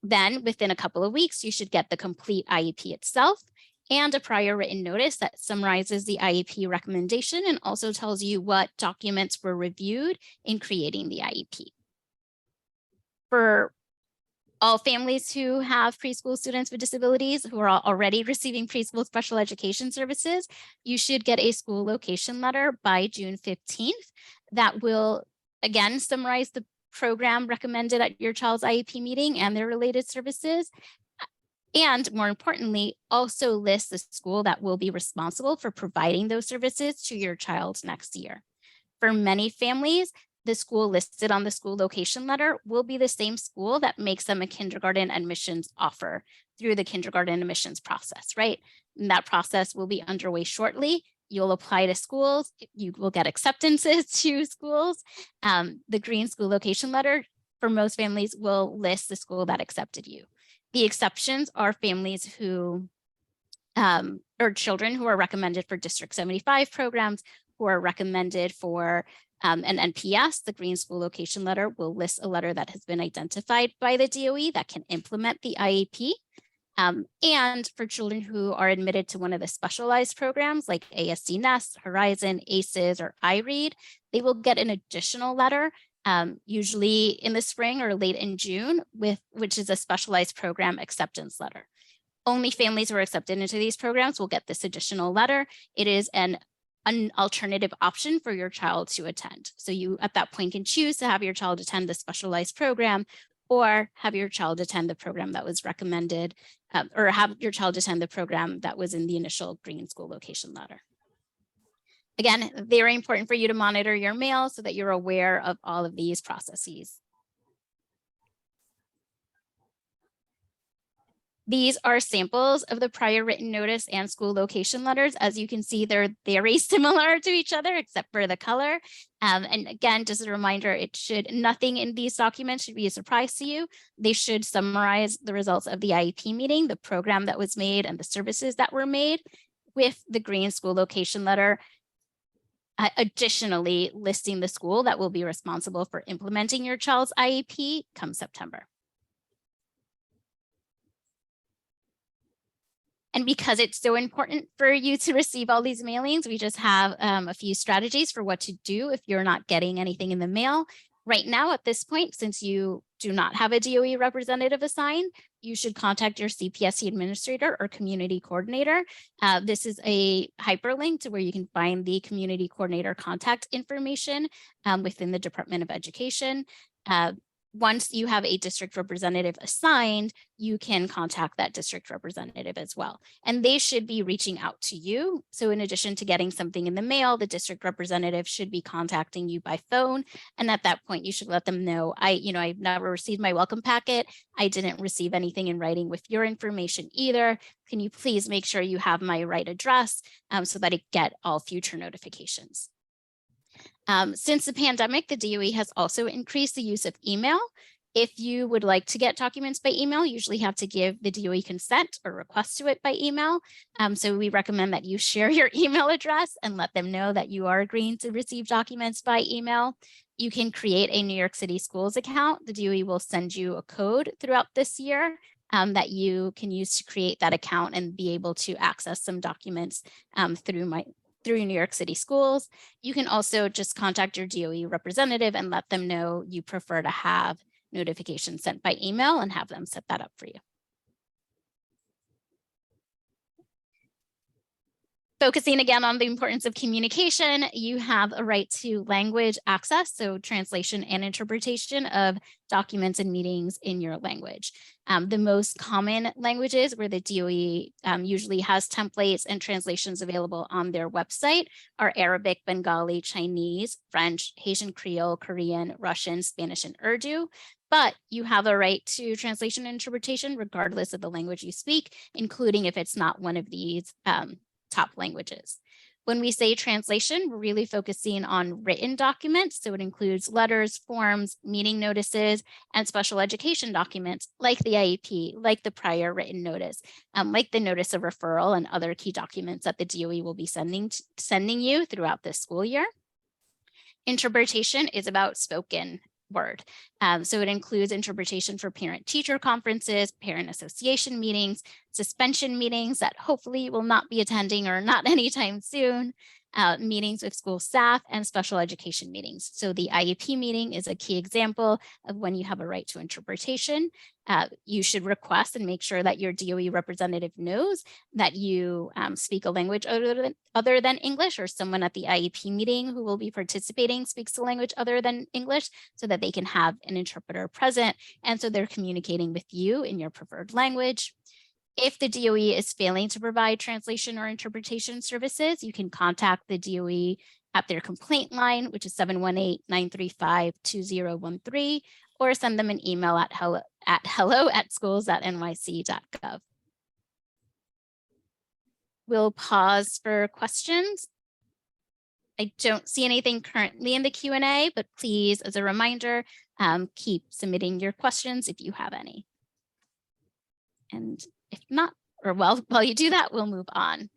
Then within a couple of weeks, you should get the complete IEP itself and a prior written notice that summarizes the IEP recommendation and also tells you what documents were reviewed in creating the IEP. For all families who have preschool students with disabilities who are already receiving preschool special education services, you should get a school location letter by June 15th that will, again, summarize the program recommended at your child's IEP meeting and their related services. And more importantly, also list the school that will be responsible for providing those services to your child next year. For many families, the school listed on the school location letter will be the same school that makes them a kindergarten admissions offer through the kindergarten admissions process, right? And that process will be underway shortly. You'll apply to schools, you will get acceptances to schools. The green school location letter for most families will list the school that accepted you. The exceptions are families who, or children who are recommended for District 75 programs, who are recommended for an NPS. The green school location letter will list a letter that has been identified by the DOE that can implement the IEP. And for children who are admitted to one of the specialized programs like ASC Nest, Horizon, ACES, or iRead, they will get an additional letter usually in the spring or late in June, which is a specialized program acceptance letter. Only families who are accepted into these programs will get this additional letter. It is an alternative option for your child to attend. So you at that point can choose to have your child attend the specialized program or have your child attend the program that was recommended, or have your child attend the program that was in the initial green school location letter. Again, very important for you to monitor your mail so that you're aware of all of these processes. These are samples of the prior written notice and school location letters. As you can see, they're very similar to each other except for the color. And again, just a reminder, nothing in these documents should be a surprise to you. They should summarize the results of the IEP meeting, the program that was made, and the services that were made, with the green school location letter additionally listing the school that will be responsible for implementing your child's IEP come September. And because it's so important for you to receive all these mailings, we just have a few strategies for what to do if you're not getting anything in the mail. Right now, at this point, since you do not have a DOE representative assigned, you should contact your CPSC administrator or community coordinator. This is a hyperlink to where you can find the community coordinator contact information within the Department of Education. Once you have a district representative assigned, you can contact that district representative as well. And they should be reaching out to you. So in addition to getting something in the mail, the district representative should be contacting you by phone. And at that point, you should let them know, I've never received my welcome packet. I didn't receive anything in writing with your information either. Can you please make sure you have my right address so that I get all future notifications? Since the pandemic, the DOE has also increased the use of email. If you would like to get documents by email, you usually have to give the DOE consent or request to it by email. So we recommend that you share your email address and let them know that you are agreeing to receive documents by email. You can create a New York City Schools account. The DOE will send you a code throughout this year that you can use to create that account and be able to access some documents through New York City Schools. You can also just contact your DOE representative and let them know you prefer to have notifications sent by email and have them set that up for you. Focusing again on the importance of communication, you have a right to language access, so translation and interpretation of documents and meetings in your language. The most common languages where the DOE usually has templates and translations available on their website are Arabic, Bengali, Chinese, French, Haitian Creole, Korean, Russian, Spanish, and Urdu. But you have a right to translation and interpretation regardless of the language you speak, including if it's not one of these top languages. When we say translation, we're really focusing on written documents. So it includes letters, forms, meeting notices, and special education documents like the IEP, like the prior written notice, like the notice of referral and other key documents that the DOE will be sending you throughout this school year. Interpretation is about spoken word. So it includes interpretation for parent-teacher conferences, parent association meetings, suspension meetings that hopefully will not be attending or not anytime soon, meetings with school staff, and special education meetings. So the IEP meeting is a key example of when you have a right to interpretation. You should request and make sure that your DOE representative knows that you speak a language other than English, or someone at the IEP meeting who will be participating speaks a language other than English, so that they can have an interpreter present and so they're communicating with you in your preferred language. If the DOE is failing to provide translation or interpretation services, you can contact the DOE at their complaint line, which is 718-935-2013, or send them an email at hello@schools.nyc.gov. We'll pause for questions. I don't see anything currently in the Q&A, but please, as a reminder, keep submitting your questions if you have any. And if not, or while you do that, we'll move on.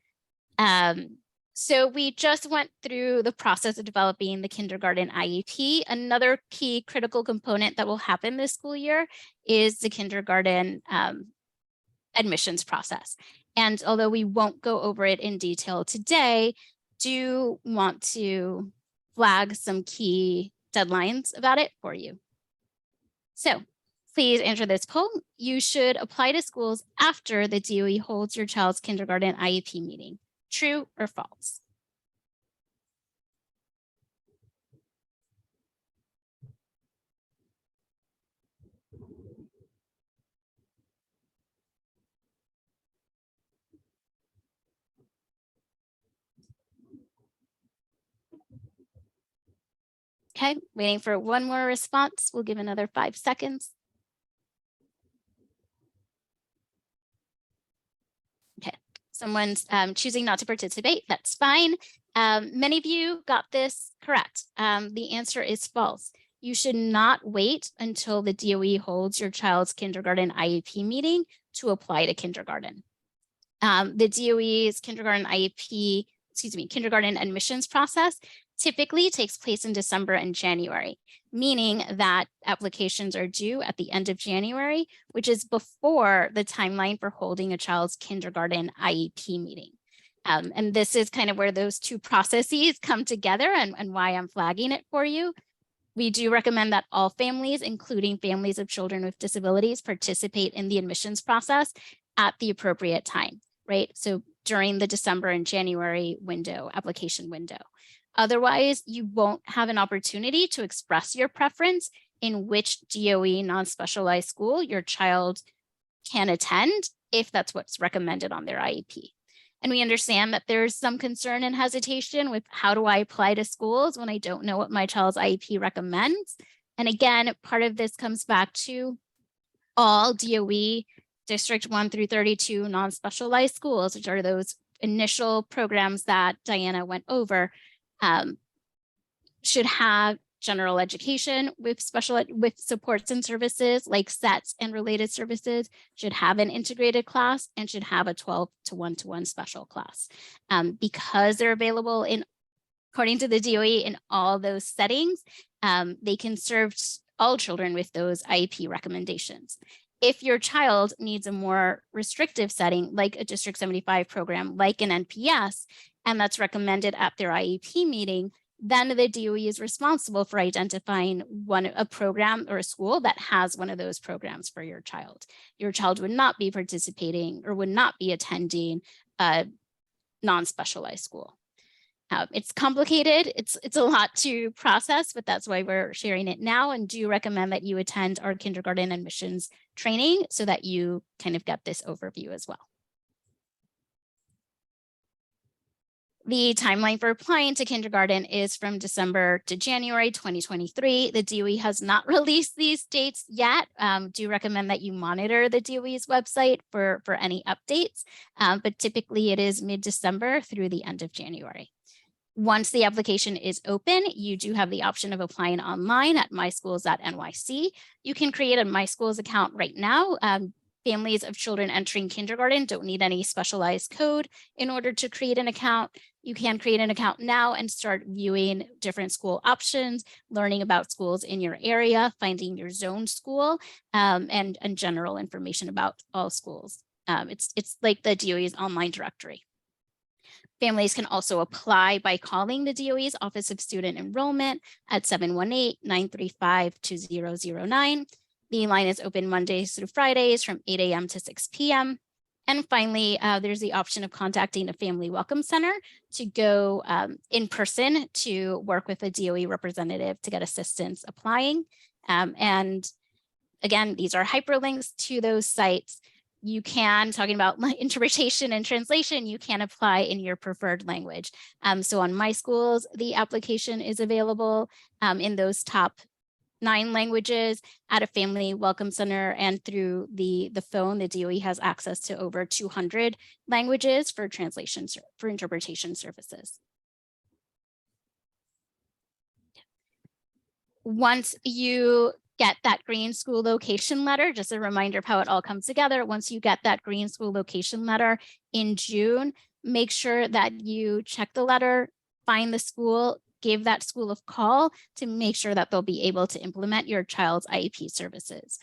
So we just went through the process of developing the kindergarten IEP. Another key critical component that will happen this school year is the kindergarten admissions process. And although we won't go over it in detail today, do want to flag some key deadlines about it for you. So please answer this poll. You should apply to schools after the DOE holds your child's kindergarten IEP meeting. True or false? Okay, waiting for one more response. We'll give another 5 seconds. Okay, someone's choosing not to participate. That's fine. Many of you got this correct. The answer is false. You should not wait until the DOE holds your child's kindergarten IEP meeting to apply to kindergarten. The DOE's kindergarten IEP, kindergarten admissions process typically takes place in December and January, meaning that applications are due at the end of January, which is before the timeline for holding a child's kindergarten IEP meeting. And this is kind of where those two processes come together and why I'm flagging it for you. We do recommend that all families, including families of children with disabilities, participate in the admissions process at the appropriate time, right? So during the December and January window, application window. Otherwise, you won't have an opportunity to express your preference in which DOE non-specialized school your child can attend if that's what's recommended on their IEP. And we understand that there's some concern and hesitation with how do I apply to schools when I don't know what my child's IEP recommends. And again, part of this comes back to all DOE District 1 through 32 non-specialized schools, which are those initial programs that Diana went over, should have general education with supports and services like SETs and related services, should have an integrated class, and should have a 12 to 1-to-1 special class. Because they're available according to the DOE in all those settings, they can serve all children with those IEP recommendations. If your child needs a more restrictive setting, like a District 75 program, like an NPS, and that's recommended at their IEP meeting, then the DOE is responsible for identifying a program or a school that has one of those programs for your child. Your child would not be participating or would not be attending a non-specialized school. It's complicated. It's a lot to process, but that's why we're sharing it now, and do recommend that you attend our kindergarten admissions training so that you kind of get this overview as well. The timeline for applying to kindergarten is from December to January 2023. The DOE has not released these dates yet. Do recommend that you monitor the DOE's website for any updates, but typically it is mid-December through the end of January. Once the application is open, you do have the option of applying online at myschools.nyc. You can create a My Schools account right now. Families of children entering kindergarten don't need any specialized code in order to create an account. You can create an account now and start viewing different school options, learning about schools in your area, finding your zone school, and general information about all schools. It's like the DOE's online directory. Families can also apply by calling the DOE's Office of Student Enrollment at 718-935-2009. The line is open Mondays through Fridays from 8 a.m. to 6 p.m. And finally, there's the option of contacting a family welcome center to go in person to work with a DOE representative to get assistance applying. And again, these are hyperlinks to those sites. You can, talking about interpretation and translation, you can apply in your preferred language. So on My Schools, the application is available in those top 9 languages. At a family welcome center and through the phone, the DOE has access to over 200 languages for translation, for interpretation services. Once you get that green school location letter, just a reminder of how it all comes together. Once you get that green school location letter in June, make sure that you check the letter, find the school, give that school a call to make sure that they'll be able to implement your child's IEP services.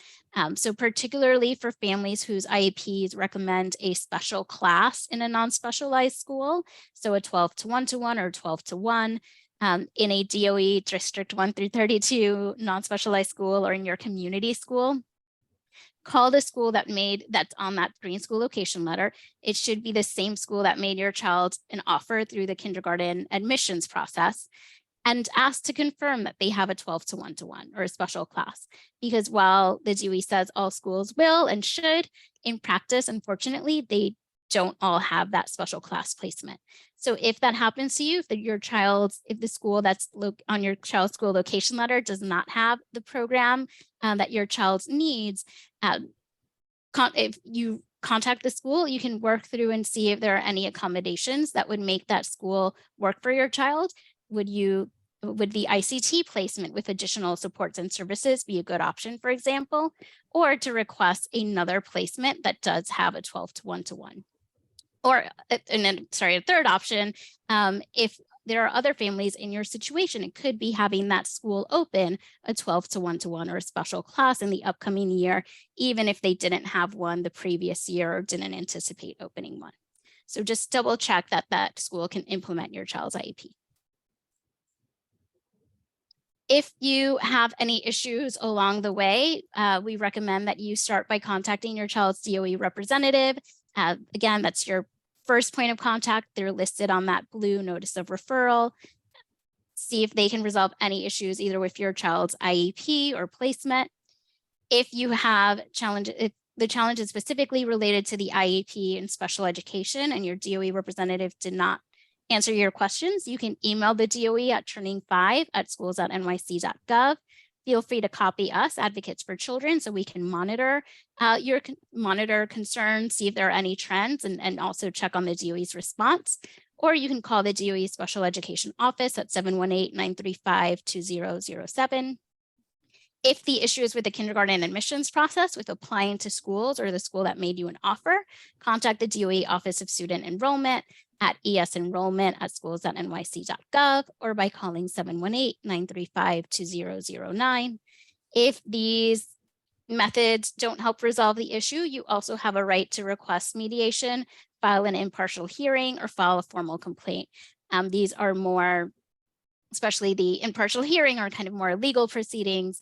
So particularly for families whose IEPs recommend a special class in a non-specialized school, so a 12 to 1-to-1 or 12 to 1, in a DOE District 1 through 32 non-specialized school or in your community school, call the school that's on that green school location letter. It should be the same school that made your child an offer through the kindergarten admissions process, and ask to confirm that they have a 12 to 1-to-1 or a special class. Because while the DOE says all schools will and should, in practice, unfortunately, they don't all have that special class placement. So if that happens to you, if the school that's on your child's school location letter does not have the program that your child needs, if you contact the school, you can work through and see if there are any accommodations that would make that school work for your child. Would the ICT placement with additional supports and services be a good option, for example, or to request another placement that does have a 12 to 1-to-1? Or, and then, sorry, a third option, if there are other families in your situation, it could be having that school open a 12 to 1-to-1 or a special class in the upcoming year, even if they didn't have one the previous year or didn't anticipate opening one. So just double check that that school can implement your child's IEP. If you have any issues along the way, we recommend that you start by contacting your child's DOE representative. Again, that's your first point of contact. They're listed on that blue notice of referral. See if they can resolve any issues either with your child's IEP or placement. If you have challenges, if the challenge is specifically related to the IEP and special education and your DOE representative did not answer your questions, you can email the DOE at turning5@schools.nyc.gov. Feel free to copy us, Advocates for Children, so we can monitor concerns, see if there are any trends, and also check on the DOE's response. Or you can call the DOE Special Education Office at 718-935-2007. If the issue is with the kindergarten admissions process with applying to schools or the school that made you an offer, contact the DOE Office of Student Enrollment at esenrollment@schools.nyc.gov or by calling 718-935-2009. If these methods don't help resolve the issue, you also have a right to request mediation, file an impartial hearing, or file a formal complaint. These are more, especially the impartial hearing, are kind of more legal proceedings.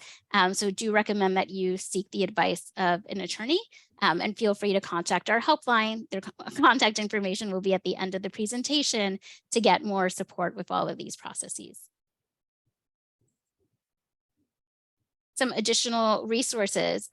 So do recommend that you seek the advice of an attorney, and feel free to contact our helpline. Their contact information will be at the end of the presentation to get more support with all of these processes. Some additional resources.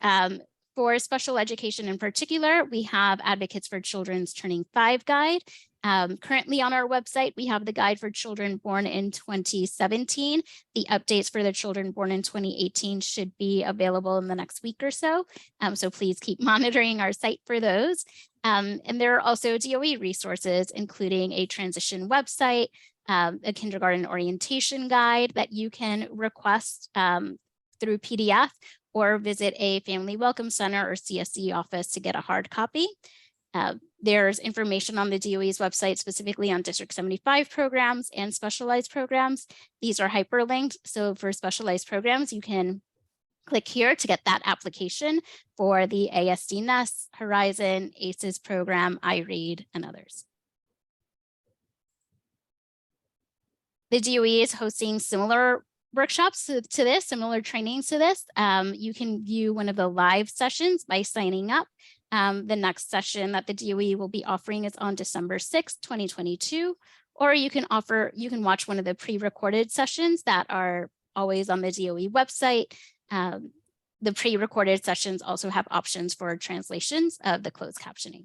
For special education in particular, we have Advocates for Children's Turning 5 guide. Currently on our website, we have the guide for children born in 2017. The updates for the children born in 2018 should be available in the next week or so. So please keep monitoring our site for those. And there are also DOE resources, including a transition website, a kindergarten orientation guide that you can request through PDF, or visit a Family Welcome Center or CSE office to get a hard copy. There's information on the DOE's website specifically on District 75 programs and specialized programs. These are hyperlinked. So for specialized programs, you can click here to get that application for the ASD NEST, Horizon, ACES program, iRead, and others. The DOE is hosting similar workshops to this, similar trainings to this. You can view one of the live sessions by signing up. The next session that the DOE will be offering is on December 6th, 2022, or you can watch one of the pre-recorded sessions that are always on the DOE website. The pre-recorded sessions also have options for translations of the closed captioning.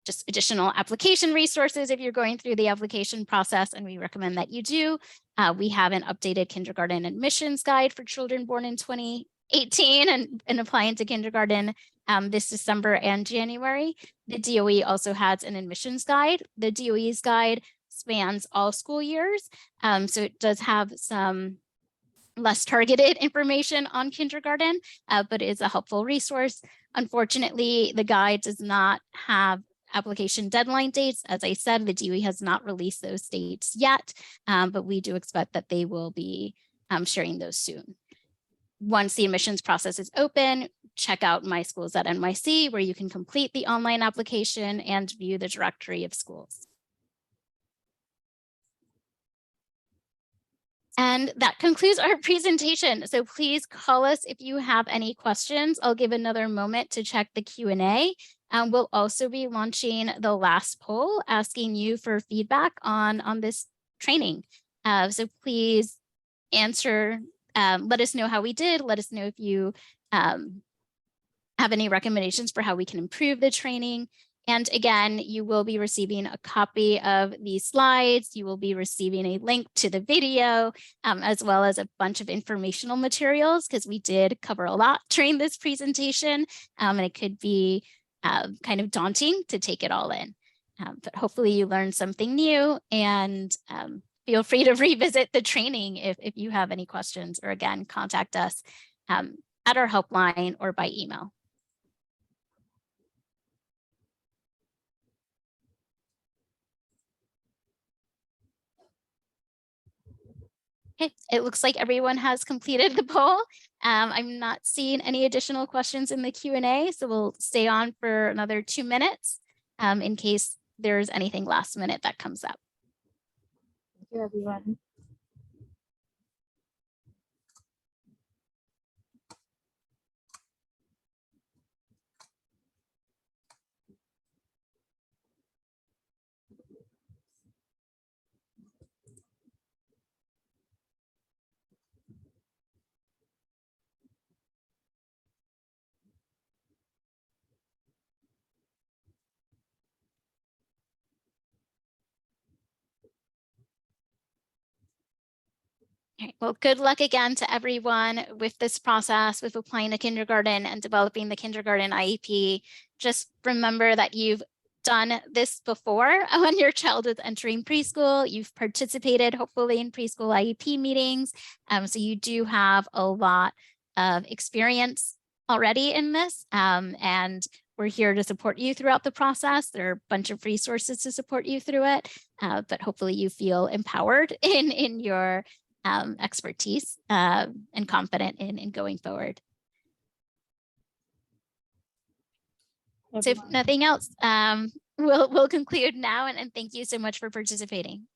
Just additional application resources if you're going through the application process, and we recommend that you do. We have an updated kindergarten admissions guide for children born in 2018 and applying to kindergarten this December and January. The DOE also has an admissions guide. The DOE's guide spans all school years, so it does have some less targeted information on kindergarten, but is a helpful resource. Unfortunately, the guide does not have application deadline dates. As I said, the DOE has not released those dates yet, but we do expect that they will be sharing those soon. Once the admissions process is open, check out myschools.nyc, where you can complete the online application and view the directory of schools. And that concludes our presentation. So please call us if you have any questions. I'll give another moment to check the Q&A. We'll also be launching the last poll asking you for feedback on this training. So please answer, let us know how we did. Let us know if you have any recommendations for how we can improve the training. And again, you will be receiving a copy of these slides. You will be receiving a link to the video, as well as a bunch of informational materials, because we did cover a lot during this presentation, and it could be kind of daunting to take it all in. But hopefully you learned something new, and feel free to revisit the training if you have any questions, or again, contact us at our helpline or by email. Okay, it looks like everyone has completed the poll. I'm not seeing any additional questions in the Q&A, so we'll stay on for another 2 minutes in case there's anything last minute that comes up. Thank you, everyone. All right, well, good luck again to everyone with this process, with applying to kindergarten and developing the kindergarten IEP. Just remember that you've done this before when your child is entering preschool. You've participated, hopefully, in preschool IEP meetings. So you do have a lot of experience already in this. And we're here to support you throughout the process. There are a bunch of resources to support you through it. But hopefully you feel empowered in your expertise and confident in going forward. So if nothing else, we'll conclude now, and thank you so much for participating.